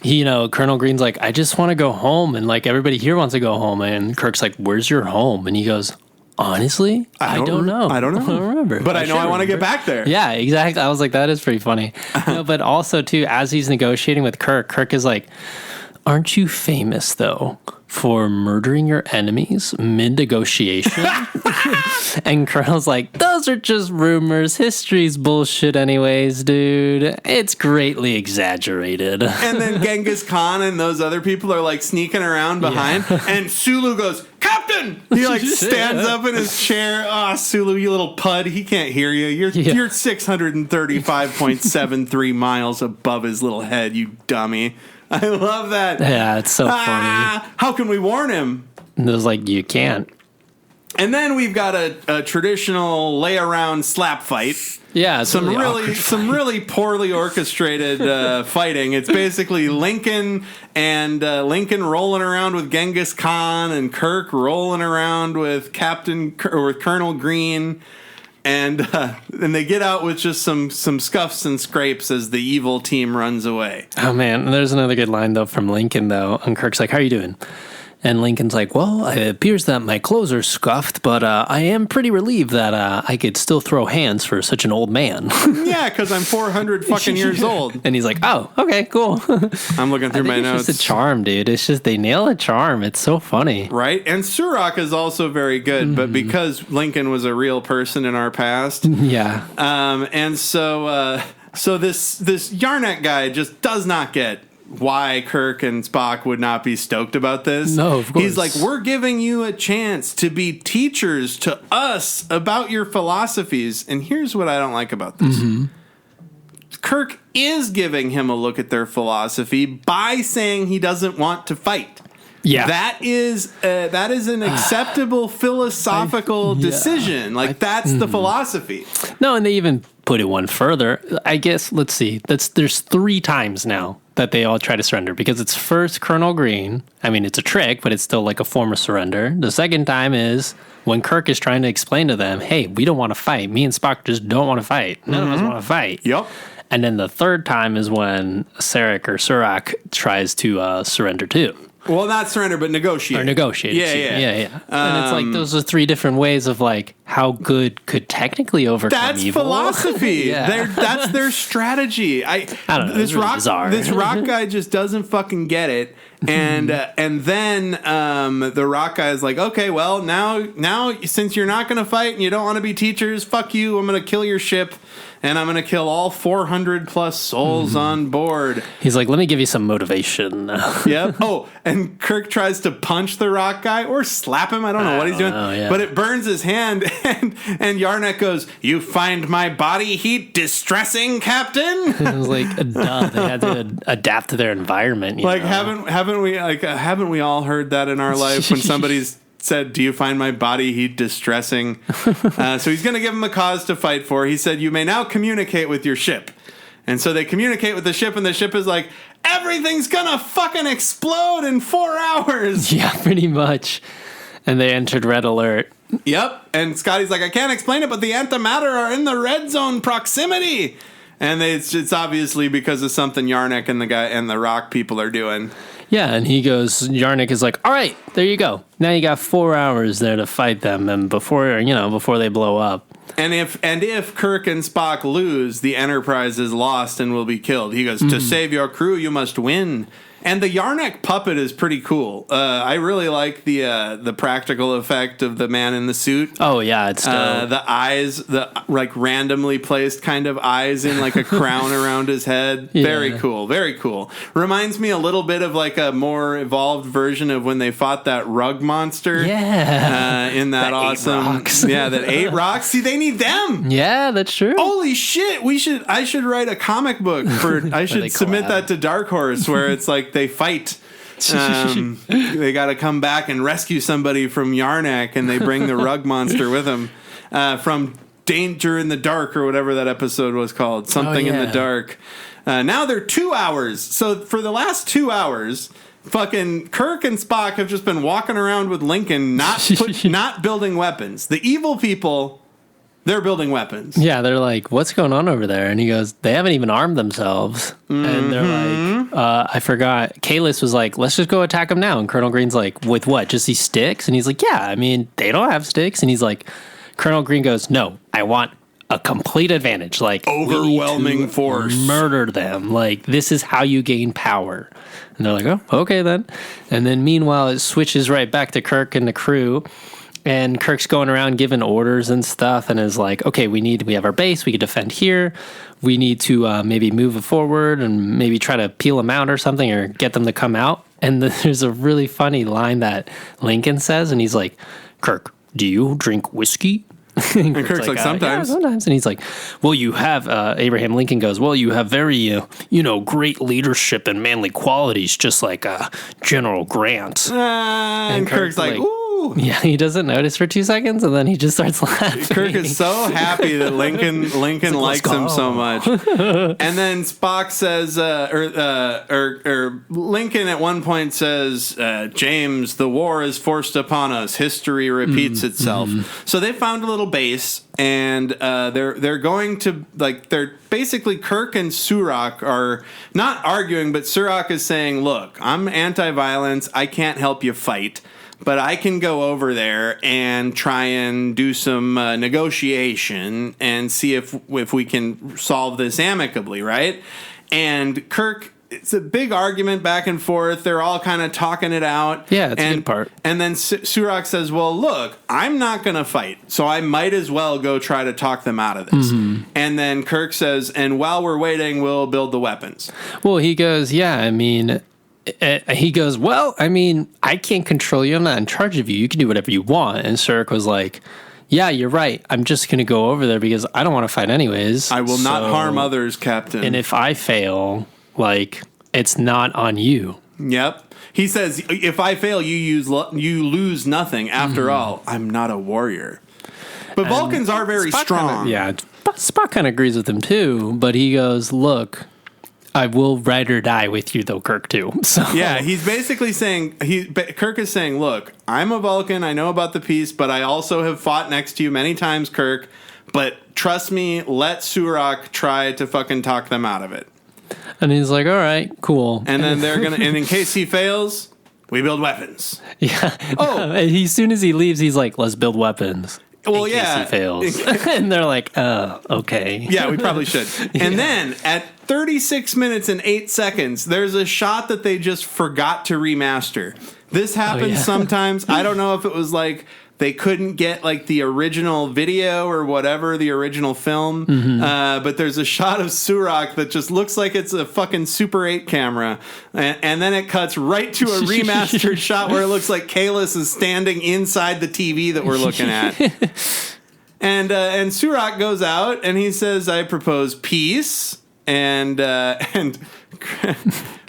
Colonel Green's like, "I just want to go home," and like everybody here wants to go home, and Kirk's like, "Where's your home?" And he goes, "Honestly, I don't know. I don't remember, but I know I want to get back there." Yeah, exactly. I was like, that is pretty funny. But also too, as he's negotiating with Kirk is like, "Aren't you famous though for murdering your enemies mid-negotiation?" And Colonel's like, "Those are just rumors. History's bullshit anyways, dude. It's greatly exaggerated." And then Genghis Khan and those other people are like sneaking around behind, and Sulu goes, "Captain!" He like stands up in his chair. "Ah, Sulu, you little pud. He can't hear you. You're 635.73 miles above his little head, you dummy." I love that. Yeah, it's so funny. How can we warn him? And it was like, you can't. And then we've got a traditional lay around slap fight. Yeah, some really poorly orchestrated fighting. It's basically Lincoln rolling around with Genghis Khan, and Kirk rolling around with Colonel Green. And they get out with just some scuffs and scrapes as the evil team runs away. Oh, man. There's another good line, though, from Lincoln, though. And Kirk's like, "How are you doing?" And Lincoln's like, "Well, it appears that my clothes are scuffed, but I am pretty relieved that I could still throw hands for such an old man." Yeah, because I'm 400 fucking years old. And he's like, "Oh, okay, cool." I'm looking through my notes. It's just a charm, dude. It's just, they nail a charm. It's so funny. Right? And Surak is also very good, but because Lincoln was a real person in our past. Yeah. And so this Yarnak guy just does not get why Kirk and Spock would not be stoked about this. No, of course. He's like, "We're giving you a chance to be teachers to us about your philosophies." And here's what I don't like about this. Mm-hmm. Kirk is giving him a look at their philosophy by saying he doesn't want to fight. Yeah. That is an acceptable philosophical decision. Like, that's the philosophy. No, and they even put it one further. I guess, let's see. There's 3 times now that they all try to surrender, because it's first Colonel Green. I mean, it's a trick, but it's still like a form of surrender. The second time is when Kirk is trying to explain to them, "Hey, we don't want to fight. Me and Spock just don't want to fight. None of us want to fight." Yep. And then the third time is when Surak tries to surrender too. Well, not surrender, but negotiate. Or negotiate. Yeah. And it's like those are 3 different ways of like how good could technically overcome That's evil. philosophy. Yeah. That's their strategy. I don't know. It's really bizarre. This rock guy just doesn't fucking get it. And then the rock guy is like, okay, well now since you're not going to fight and you don't want to be teachers, fuck you. I'm going to kill your ship. And I'm going to kill all 400 plus souls on board. He's like, let me give you some motivation. Yep. Oh, and Kirk tries to punch the rock guy or slap him. I don't know what he's doing. Yeah. But it burns his hand. And Yarnek goes, you find my body heat distressing, Captain? It was like, duh. They had to adapt to their environment. You Like, know? haven't we all heard that in our life when somebody's said, do you find my body heat distressing? So he's going to give him a cause to fight for. He said, you may now communicate with your ship. And so they communicate with the ship, and the ship is like, everything's going to fucking explode in 4 hours. Yeah, pretty much. And they entered red alert. Yep. And Scotty's like, I can't explain it, but the antimatter are in the red zone proximity. And it's obviously because of something Yarnek and the guy and the rock people are doing. Yeah, and he goes, Yarnik is like, all right, there you go. Now you got 4 hours there to fight them, and before they blow up. And if Kirk and Spock lose, the Enterprise is lost and will be killed. He goes, to save your crew, you must win. And the Yarnek puppet is pretty cool. I really like the practical effect of the man in the suit. Oh yeah, it's dope. The eyes, the like randomly placed kind of eyes in like a crown around his head. Yeah. Very cool, very cool. Reminds me a little bit of like a more evolved version of when they fought that rug monster. Yeah, in that awesome, 8 rocks. Yeah, that 8 rocks. See, they need them. Yeah, that's true. Holy shit! I should write a comic book for. I should submit that to Dark Horse, where it's like they fight. They got to come back and rescue somebody from Yarnak, and they bring the rug monster with them from Danger in the Dark or whatever that episode was called. Something in the Dark. Now they're 2 hours. So for the last 2 hours, fucking Kirk and Spock have just been walking around with Lincoln, not building weapons. The evil people. They're building weapons. Yeah, they're like, what's going on over there? And he goes, they haven't even armed themselves. Mm-hmm. And they're like, I forgot. Kalis was like, let's just go attack them now. And Colonel Green's like, with what? Just these sticks? And he's like, yeah, I mean, they don't have sticks. And he's like, Colonel Green goes, no, I want a complete advantage. Like, overwhelming force. Murder them. Like, this is how you gain power. And they're like, oh, okay then. And then meanwhile, it switches right back to Kirk and the crew. And Kirk's going around giving orders and stuff and is like, okay, we have our base. We can defend here. We need to maybe move it forward and maybe try to peel them out or something or get them to come out. And there's a really funny line that Lincoln says. And he's like, Kirk, do you drink whiskey? And Kirk's like sometimes. Yeah, sometimes. And he's like, well, you have, Abraham Lincoln goes, well, you have very, great leadership and manly qualities, just like General Grant. And Kirk's like, ooh. Yeah, he doesn't notice for 2 seconds, and then he just starts laughing. Kirk is so happy that Lincoln likes him so much. And then Spock says, or Lincoln at one point says, James, the war is forced upon us. History repeats itself. Mm-hmm. So they found a little base, and they're going to, like, they're basically Kirk and Surak are not arguing, but Surak is saying, look, I'm anti-violence. I can't help you fight. But I can go over there and try and do some negotiation and see if we can solve this amicably, right? And Kirk, it's a big argument back and forth. They're all kind of talking it out. Yeah, it's a good part. And then Surak says, well, look, I'm not going to fight, so I might as well go try to talk them out of this. Mm-hmm. And then Kirk says, and while we're waiting, we'll build the weapons. Well, he goes, yeah, I mean... He goes, well, I mean, I can't control you. I'm not in charge of you. You can do whatever you want. And Surak was like, yeah, you're right. I'm just going to go over there because I don't want to fight anyways. I will not harm others, Captain. And if I fail, like, it's not on you. Yep. He says, if I fail, you lose nothing. After all, I'm not a warrior. But Vulcans are very strong. Spock kind of agrees with him too. But he goes, look... I will ride or die with you, though, Kirk, too. So. Yeah, he's basically saying, Kirk is saying, look, I'm a Vulcan, I know about the peace, but I also have fought next to you many times, Kirk, but trust me, let Surak try to fucking talk them out of it. And he's like, all right, cool. And then they're going to, and in case he fails, we build weapons. Yeah. Oh, as soon as he leaves, he's like, "Let's build weapons." Well, in case he fails, and they're like, "Oh, okay." Yeah, we probably should. And then at 36 minutes and 8 seconds, there's a shot that they just forgot to remaster. This happens sometimes. I don't know if it was like they couldn't get like the original video or whatever, the original film. But there's a shot of Surak that just looks like it's a fucking Super 8 camera. And then it cuts right to a remastered shot where it looks like Kalis is standing inside the TV that we're looking at. And Surak goes out and he says, "I propose peace." And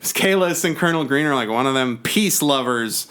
Kalis and Colonel Green are like one of them peace lovers.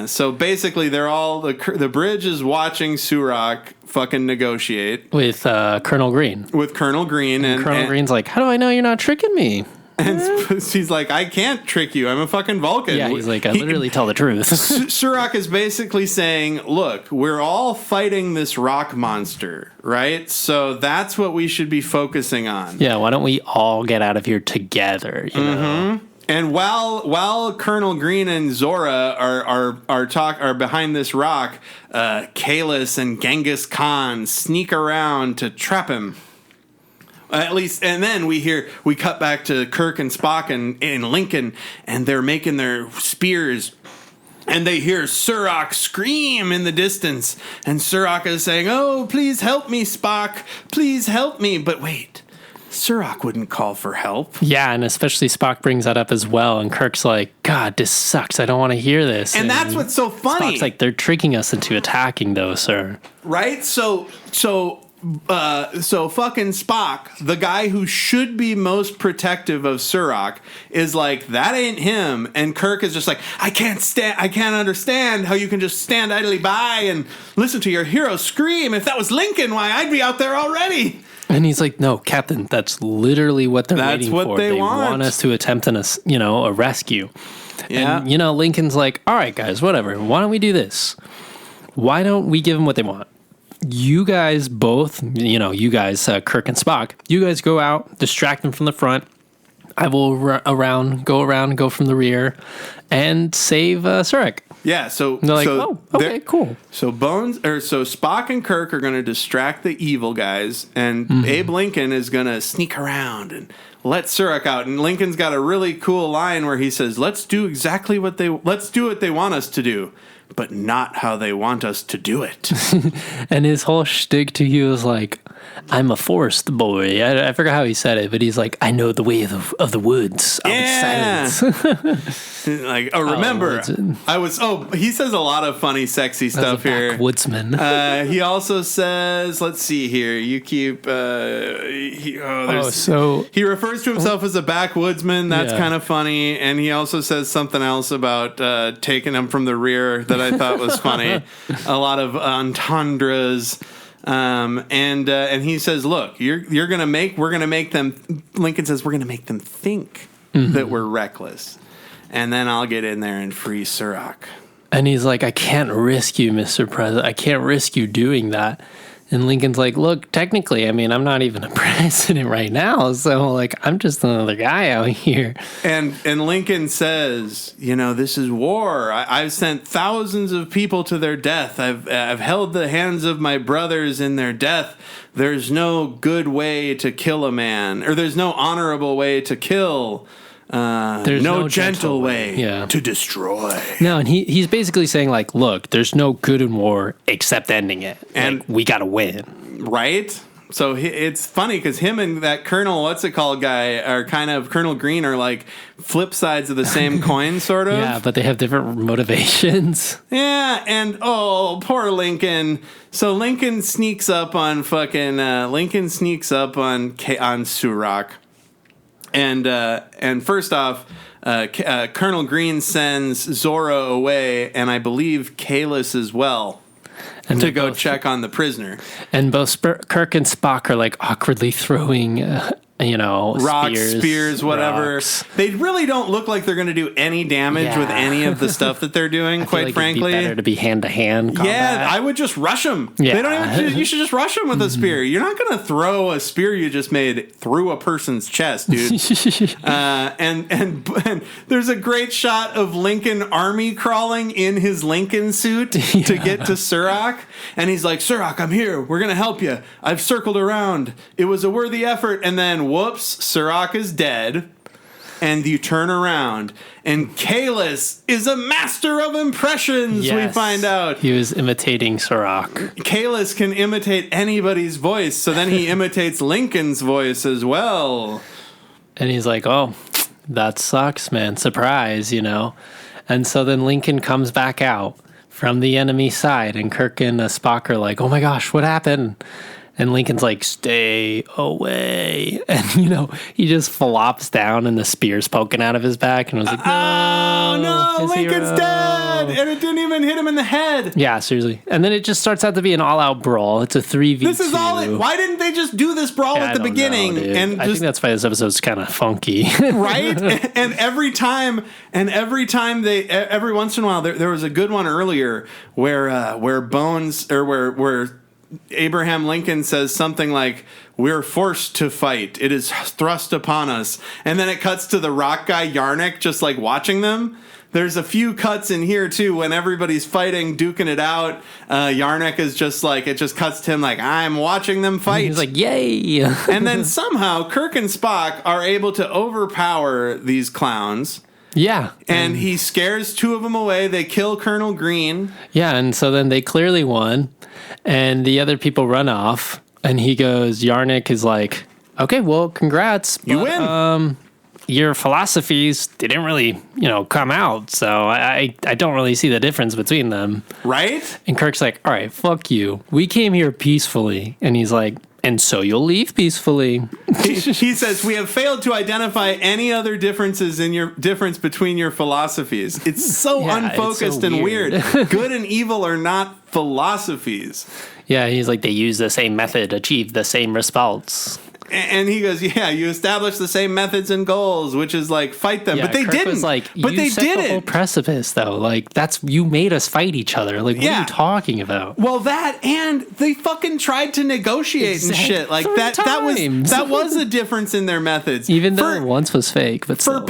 So basically, they're all the bridge is watching Surak fucking negotiate with Colonel Green. With Colonel Green, and Colonel Green's like, "How do I know you're not tricking me?" And she's like, "I can't trick you. I'm a fucking Vulcan." Yeah, he's like, "I literally tell the truth." Surak is basically saying, "Look, we're all fighting this rock monster, right? So that's what we should be focusing on." Yeah, why don't we all get out of here together? You know. And while Colonel Green and Zora are behind this rock, Kalis and Genghis Khan sneak around to trap him. At least, and then we cut back to Kirk and Spock and Lincoln, and they're making their spears. And they hear Surak scream in the distance, and Surak is saying, "Oh, please help me, Spock! Please help me!" But wait. Surak wouldn't call for help. Yeah, and especially Spock brings that up as well, and Kirk's like, "God, this sucks. I don't want to hear this." And that's what's so funny. Spock's like, "They're tricking us into attacking, though, sir." Right? So fucking Spock, the guy who should be most protective of Surak, is like, "That ain't him." And Kirk is just like, I can't understand how you can just stand idly by and listen to your hero scream. If that was Lincoln, why, I'd be out there already." And he's like, "No, Captain, that's literally what they're waiting for. That's what they want us to attempt a rescue." Yeah. And, Lincoln's like, "All right, guys, whatever. Why don't we do this? Why don't we give them what they want? You guys both, Kirk and Spock, you guys go out, distract them from the front. I will go from the rear and save Surak." Yeah, so and they're like, "Oh, okay, cool." So Spock and Kirk are going to distract the evil guys, and Abe Lincoln is going to sneak around and let Surak out. And Lincoln's got a really cool line where he says, let's do what they want us to do, but not how they want us to do it." And his whole shtick to you is like, "I'm a forest boy." I forgot how he said it, but he's like, "I know the way of the woods. Silence." Like, remember, he says a lot of funny, sexy stuff here. Backwoodsman. He also says, let's see here, you keep, he refers to himself as a backwoodsman. That's kind of funny. And he also says something else about taking him from the rear that I thought was funny. A lot of entendres. And he says, "Look, we're gonna make them." Lincoln says, "We're gonna make them think that we're reckless, and then I'll get in there and free Surak." And he's like, "I can't risk you, Mr. President. I can't risk you doing that." And Lincoln's like, "Look, technically, I'm not even a president right now, so like, I'm just another guy out here." And Lincoln says, "This is war. I've sent thousands of people to their death. I've held the hands of my brothers in their death. There's no good way to kill a man, or there's no honorable way to kill. There's no gentle way to destroy." No, and he's basically saying, like, look, there's no good in war except ending it. And we got to win. Right? So it's funny because him and that Colonel, guy are kind of, Colonel Green are like flip sides of the same coin, sort of. Yeah, but they have different motivations. Yeah, and poor Lincoln. So Lincoln sneaks up on Surak. And first off, Colonel Green sends Zora away, and I believe Kalis as well, to go check on the prisoner. And both Kirk and Spock are like awkwardly throwing rocks, spears, whatever. rocks. They really don't look like they're going to do any damage with any of the stuff that they're doing, I feel quite like frankly. it'd be better to be hand-to-hand combat. Yeah, I would just rush them. Yeah. They don't even. You should just rush them with a spear. You're not going to throw a spear you just made through a person's chest, dude. And there's a great shot of Lincoln army crawling in his Lincoln suit to get to Surak, and he's like, "Surak, I'm here. We're going to help you. I've circled around. It was a worthy effort." And then, whoops, Surak is dead. And you turn around, and Kalis is a master of impressions, we find out. He was imitating Surak. Kalis can imitate anybody's voice, so then he imitates Lincoln's voice as well. And he's like, oh, that sucks, man. Surprise, And so then Lincoln comes back out from the enemy side, and Kirk and Spock are like, oh my gosh, what happened? And Lincoln's like, stay away. And, he just flops down and the spear's poking out of his back. And I was like, no, Lincoln's dead. And it didn't even hit him in the head. Yeah, seriously. And then it just starts out to be an all-out brawl. It's a 3v2. This is why didn't they just do this brawl at the beginning? I think that's why this episode's kind of funky. Right? And every once in a while, there was a good one earlier where Bones, or where Abraham Lincoln says something like, "We're forced to fight. It is thrust upon us." And then it cuts to the rock guy Yarnik just like watching them. There's a few cuts in here too when everybody's fighting, duking it out. Yarnik is just like, it just cuts to him like, I'm watching them fight. He's like, yay. And then somehow Kirk and Spock are able to overpower these clowns. Yeah. And he scares two of them away. They kill Colonel Green. Yeah, and so then they clearly won. And the other people run off. And he goes, Yarnik is like, okay, well, congrats. You win. Your philosophies didn't really, come out. So I don't really see the difference between them. Right? And Kirk's like, all right, fuck you. We came here peacefully. And he's like, and so you'll leave peacefully. He says, we have failed to identify any other difference between your philosophies. It's so unfocused it's so and weird. Good and evil are not philosophies. Yeah, he's like, they use the same method, achieve the same results. And he goes, yeah, you establish the same methods and goals, which is like fight them. Yeah, but they Kirk didn't. Was like, but you they set the whole didn't. precipice, though. Like, you made us fight each other. Like, what are you talking about? Well, that, and they fucking tried to negotiate and shit. Like that was a difference in their methods. Even though it once was fake, but still.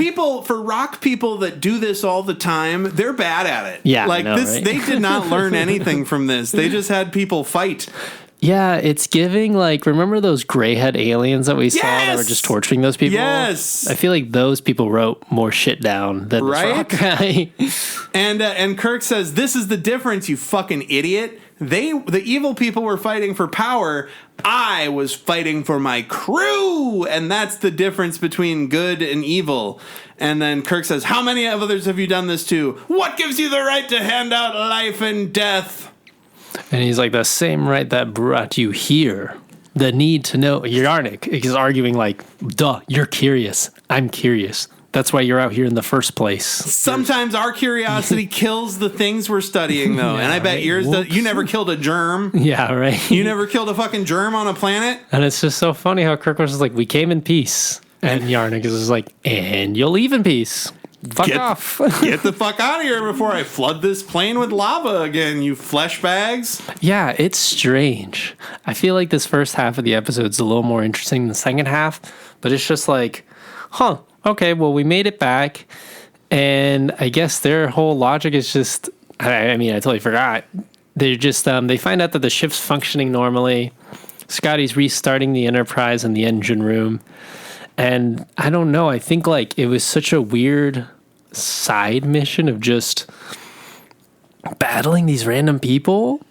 For rock people that do this all the time, they're bad at it. Yeah, like I know, this, right? They did not learn anything from this. They just had people fight. Yeah, it's giving, like, remember those gray-head aliens that we saw that were just torturing those people? Yes! I feel like those people wrote more shit down than this rock guy. And Kirk says, this is the difference, you fucking idiot. The evil people were fighting for power. I was fighting for my crew. And that's the difference between good and evil. And then Kirk says, how many of others have you done this to? What gives you the right to hand out life and death? And he's like, the same right that brought you here. The need to know. Yarnik is arguing like, duh, you're curious. I'm curious. That's why you're out here in the first place. Sometimes our curiosity kills the things we're studying, though. And I bet yours does. You never killed a germ. Yeah, right. You never killed a fucking germ on a planet. And it's just so funny how Kirk was just like, we came in peace. And Yarnik is just like, and you'll leave in peace. Fuck off. Get the fuck out of here before I flood this plane with lava again, you flesh bags. Yeah, it's strange. I feel like this first half of the episode is a little more interesting than the second half, but it's just like, okay, well, we made it back, and I guess their whole logic is just, I totally forgot. They're just, they find out that the ship's functioning normally. Scotty's restarting the Enterprise in the engine room, and I don't know, I think, like, it was such a weird side mission of just battling these random people.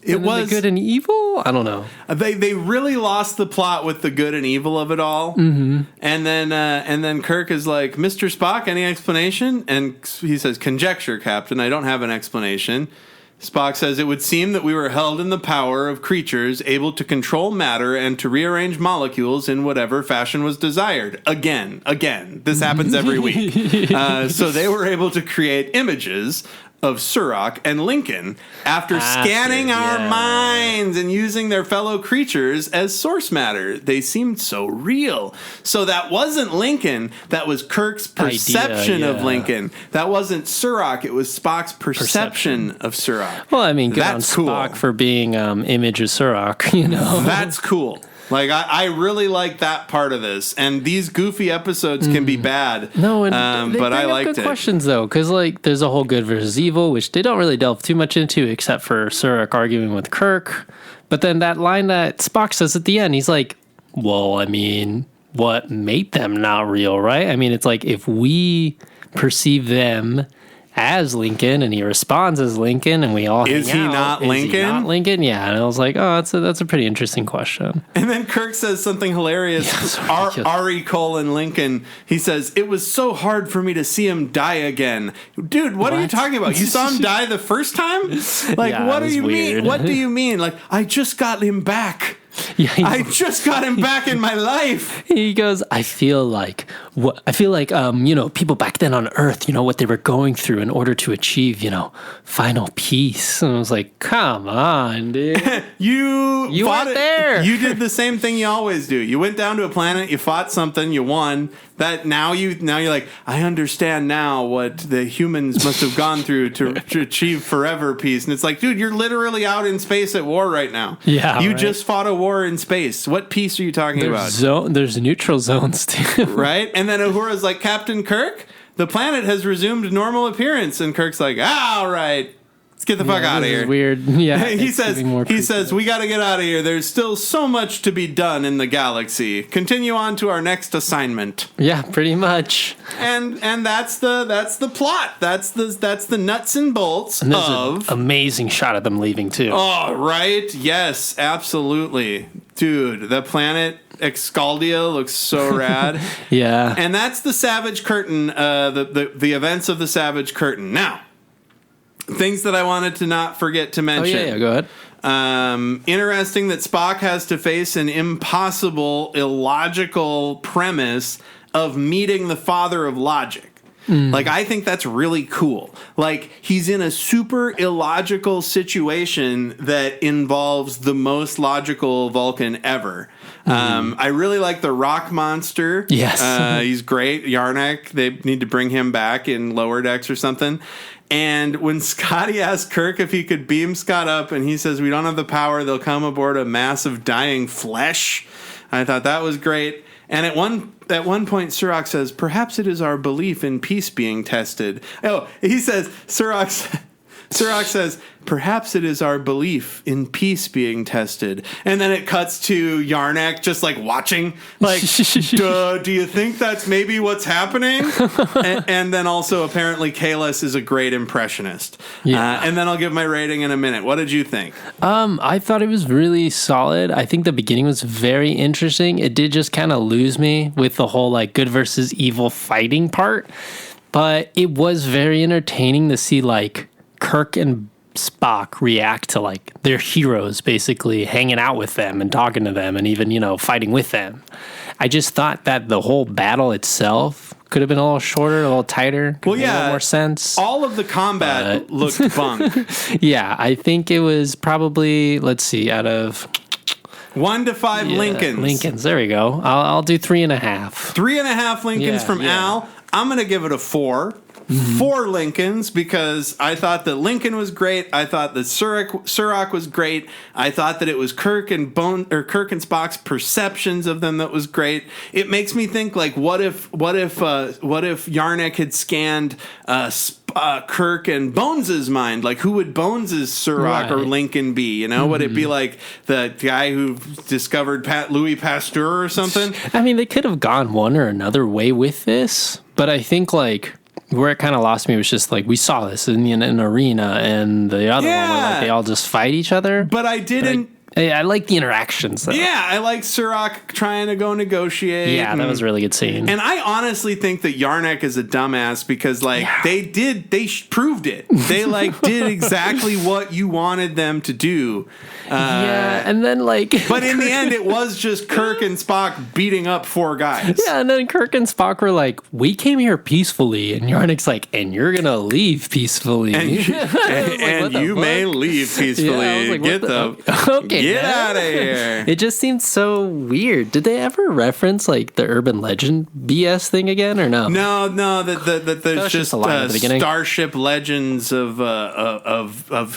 It was the good and evil. I don't know. They really lost the plot with the good and evil of it all. Mm-hmm. And then Kirk is like, Mr. Spock, any explanation? And he says, conjecture, Captain. I don't have an explanation. Spock says, it would seem that we were held in the power of creatures able to control matter and to rearrange molecules in whatever fashion was desired. Again. This happens every week. So they were able to create images of Surak and Lincoln after scanning our minds and using their fellow creatures as source matter. They seemed so real. So that wasn't Lincoln. That was Kirk's perception of Lincoln. That wasn't Surak. It was Spock's perception of Surak. Well, I mean, good That's on Spock for being image of Surak, you know? That's cool. Like, I really like that part of this. And these goofy episodes can be bad. No, and but I liked good it. questions, though, because, like, there's a whole good versus evil, which they don't really delve too much into, except for Surak arguing with Kirk. But then that line that Spock says at the end, he's like, well, I mean, what made them not real, right? I mean, it's like if we perceive them as Lincoln and he responds as Lincoln and we all Is he not Lincoln? Yeah, and I was like, oh, that's a pretty interesting question. And then Kirk says something hilarious. Ari Lincoln, he says, it was so hard for me to see him die again. Dude, what are you talking about? You saw him die the first time? Like, Yeah, what do you weird. mean? What do you mean? Like, I just got him back. Yeah, I just got him back in my life. He goes, I feel like people back then on Earth, you know, what they were going through in order to achieve, you know, final peace. And I was like, come on, dude. You fought weren't there. You did the same thing you always do. You went down to a planet, you fought something, you won. That now you're like, I understand now what the humans must have gone through to achieve forever peace. And it's like, dude, you're literally out in space at war right now. Yeah, you right. just fought a war in space. What peace are you talking about? There's neutral zones too. Right? And then Uhura's like, Captain Kirk, the planet has resumed normal appearance. And Kirk's like, all right. Let's get the fuck out of here. Weird. Yeah. he says, we got to get out of here. There's still so much to be done in the galaxy. Continue on to our next assignment. Yeah, pretty much. And that's the plot. That's the nuts and bolts And there's of an amazing shot of them leaving too. Oh, right. Yes, absolutely. Dude, the planet Excaldia looks so rad. Yeah. And that's the Savage Curtain, the events of the Savage Curtain. Now, things that I wanted to not forget to mention. Oh, yeah, go ahead. Interesting that Spock has to face an impossible, illogical premise of meeting the father of logic. Like, I think that's really cool. Like, he's in a super illogical situation that involves the most logical Vulcan ever. I really like the rock monster. Yes. He's great. Yarnak, they need to bring him back in Lower Decks or something. And when Scotty asked Kirk if he could beam Scott up, and he says, we don't have the power, they'll come aboard a mass of dying flesh. I thought that was great. And at one point, Surak says, perhaps it is our belief in peace being tested. Oh, he says, Surak says, perhaps it is our belief in peace being tested. And then it cuts to Yarnak just like watching, like, duh, do you think that's maybe what's happening? and then also apparently Kalis is a great impressionist. Yeah. And then I'll give my rating in a minute. What did you think? I thought it was really solid. I think the beginning was very interesting. It did just kind of lose me with the whole like good versus evil fighting part. But it was very entertaining to see like Kirk and Spock react to like their heroes basically hanging out with them and talking to them and even, you know, fighting with them. I just thought that the whole battle itself could have been a little shorter, a little tighter. Well, made a yeah, little more sense. All of the combat looked bunk. Yeah, I think it was probably, let's see, out of 1 to 5 Lincolns. There we go. I'll do 3.5. 3.5 Lincolns from Al. I'm going to give it a 4. 4 Lincolns, because I thought that Lincoln was great. I thought that Surak was great. I thought that it was Kirk and Spock's perceptions of them that was great. It makes me think like, what if Yarnak had scanned Kirk and Bones's mind? Like, who would Bones's Surak or Lincoln be? You know, would it be like the guy who discovered Louis Pasteur or something? I mean, they could have gone one or another way with this, but I think like where it kind of lost me was just like we saw this in an arena, and the other one where like they all just fight each other. But I didn't. Hey, I like the interactions, though. Yeah, I like Sirach trying to go negotiate. Yeah, that was a really good scene. And I honestly think that Yarnak is a dumbass because, like, they proved it. They, like, did exactly what you wanted them to do. And then, like... But in the end, it was just Kirk and Spock beating up 4 guys. Yeah, and then Kirk and Spock were like, we came here peacefully. And Yarnak's like, and you're going to leave peacefully. And you may leave peacefully. Yeah, I was like, Get out of here. It just seemed so weird. Did they ever reference like the urban legend BS thing again, or no? No. That there's just a line at the beginning. starship legends of the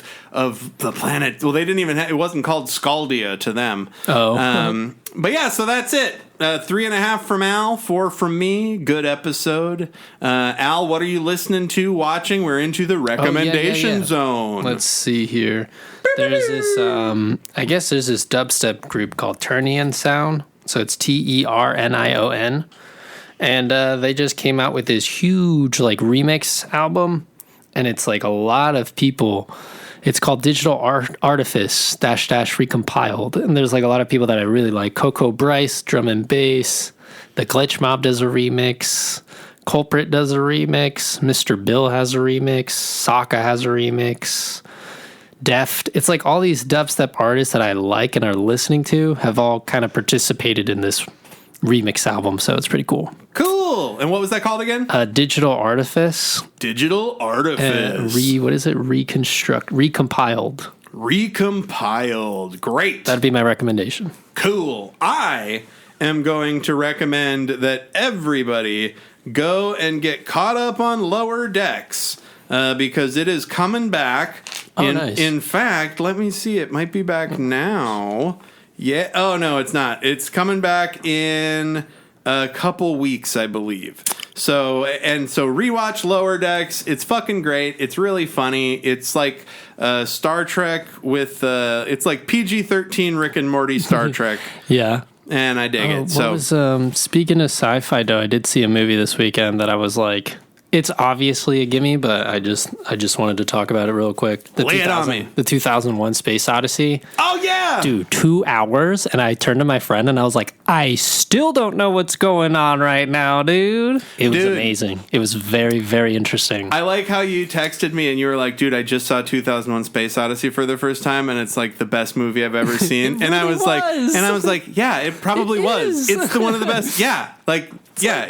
planet. Well, they didn't even. It wasn't called Skaldia to them. Oh. But yeah, so that's it. 3.5 from Al, 4 from me. Good episode. Al, what are you listening to, watching? We're into the recommendation zone. Let's see here. There's this, I guess there's this dubstep group called Turnian Sound. So it's Ternion. And they just came out with this huge, like, remix album. And it's, like, a lot of people. It's called Digital Artifice -- Recompiled. And there's, like, a lot of people that I really like. Coco Bryce, drum and bass. The Glitch Mob does a remix. Culprit does a remix. Mr. Bill has a remix. Sokka has a remix. Deft. It's like all these dubstep artists that I like and are listening to have all kind of participated in this remix album, so it's pretty cool. Cool. And what was that called again? Digital Artifice. Digital Artifice. What is it? Recompiled. Recompiled. Great. That'd be my recommendation. Cool. I am going to recommend that everybody go and get caught up on Lower Decks because it is coming back. Nice. In fact, let me see. It might be back now. Yeah. Oh, no, it's not. It's coming back in a couple weeks, I believe. So rewatch Lower Decks. It's fucking great. It's really funny. It's like Star Trek with it's like PG-13 Rick and Morty Star Trek. Yeah. And I dig it. What was, speaking of sci-fi, though, I did see a movie this weekend that I was like, it's obviously a gimme, but I just wanted to talk about it real quick. Lay it on me. The 2001 Space Odyssey. Oh, yeah! Dude, 2 hours, and I turned to my friend, and I was like, I still don't know what's going on right now, dude. It was amazing. It was very, very interesting. I like how you texted me, and you were like, dude, I just saw 2001 Space Odyssey for the first time, and it's like the best movie I've ever seen. And I was like, yeah, it probably was. It's one of the best. Yeah,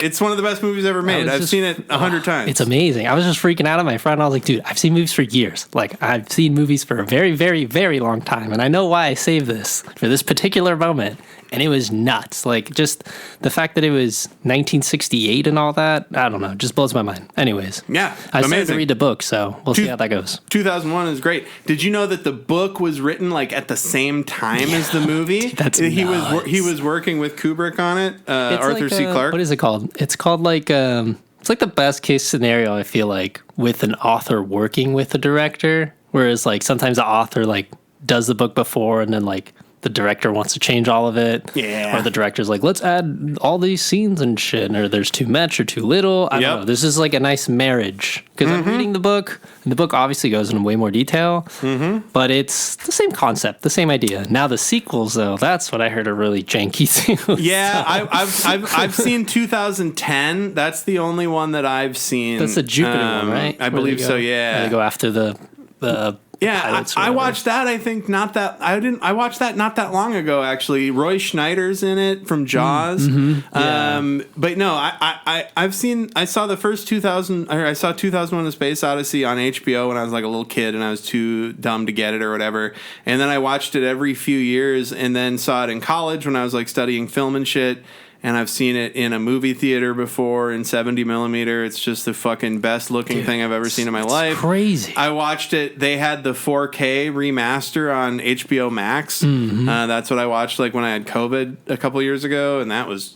it's one of the best movies ever made. I've seen it 100 times. It's amazing. I was just freaking out on my friend. I was like, dude, I've seen movies for years. Like, I've seen movies for a very, very, very long time. And I know why I saved this for this particular moment. And it was nuts. Like, just the fact that it was 1968 and all that, I don't know, just blows my mind. Anyways. Yeah, I started to read the book, so we'll see how that goes. 2001 is great. Did you know that the book was written, like, at the same time as the movie? That's nuts. He was working with Kubrick on it, Arthur C. Clarke. What is it called? It's called, like, it's like the best case scenario, I feel like, with an author working with a director. Whereas, like, sometimes the author, like, does the book before and then, like, the director wants to change all of it. Yeah. Or the director's like, let's add all these scenes and shit. Or there's too much or too little. I don't know. This is like a nice marriage. Because I'm reading the book, and the book obviously goes into way more detail. But it's the same concept, the same idea. Now the sequels, though, that's what I heard are really janky sequels. Yeah, I've seen 2010. That's the only one that I've seen. That's the Jupiter one, right? I believe so, yeah. Where they go after the Yeah, I watched that. I think I watched that not that long ago. Actually, Roy Schneider's in it from Jaws. But no, I saw the first 2001: A Space Odyssey on HBO when I was like a little kid, and I was too dumb to get it or whatever. And then I watched it every few years, and then saw it in college when I was like studying film and shit. And I've seen it in a movie theater before in 70 millimeter. It's just the fucking best looking thing I've ever seen in my life. Crazy. I watched it. They had the 4K remaster on HBO Max. That's what I watched like when I had COVID a couple years ago. And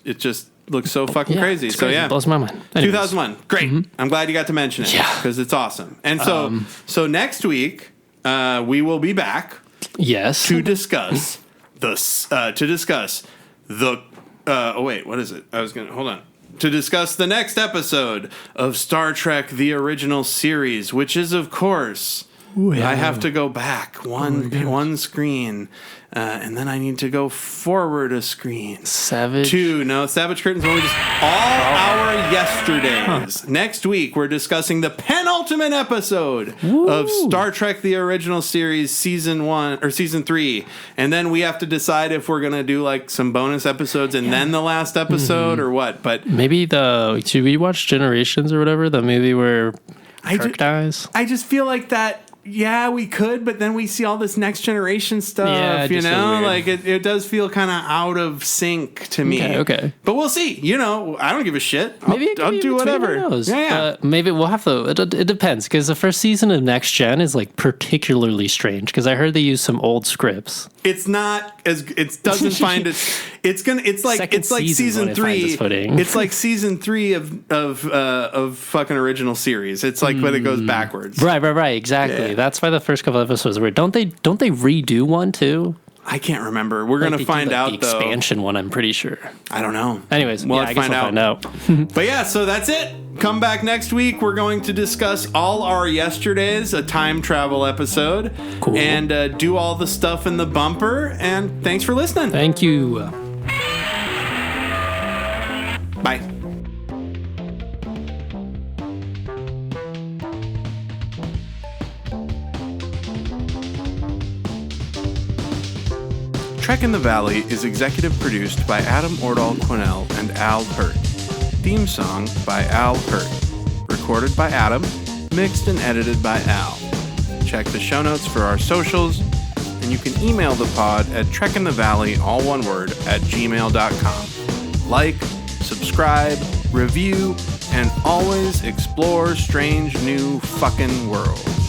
it just looks so fucking crazy. So yeah. It blows my mind. 2001. Great. I'm glad you got to mention it. Yeah. Because it's awesome. And so next week, we will be back. Yes. To discuss what is it? Hold on. To discuss the next episode of Star Trek: The Original Series, which is, of course, I have to go back one screen, and then I need to go forward a screen. Savage. Savage Curtains when we just all our yesterdays. Next week we're discussing the penultimate episode of Star Trek: The Original Series Season 1 or Season 3, and then we have to decide if we're gonna do like some bonus episodes and then the last episode or what. But maybe should we watch Generations or whatever, the movie where Kirk dies? I just feel like that. Yeah, we could, but then we see all this Next Generation stuff, like it does feel kind of out of sync to me. Okay. But we'll see. I don't give a shit. Maybe I'll do whatever. Yeah. Maybe we'll have to, it depends, because the first season of Next Gen is like particularly strange, because I heard they use some old scripts. It's not as, it doesn't find it's like season 3. It's like season 3 of fucking original series. It's like when it goes backwards. Right, exactly. Yeah. That's why the first couple episodes were. Don't they redo one too? I can't remember. We're gonna find out the expansion one. I'm pretty sure. I don't know. Anyways, I guess we'll find out. But yeah, so that's it. Come back next week. We're going to discuss all our yesterdays, a time travel episode, and do all the stuff in the bumper. And thanks for listening. Thank you. Bye. Trek in the Valley is executive produced by Adam Ordall Quinnell and Al Hirt. Theme song by Al Hirt. Recorded by Adam, mixed and edited by Al. Check the show notes for our socials, and you can email the pod at trekinthevalley, all one word, @gmail.com. Like, subscribe, review, and always explore strange new fucking worlds.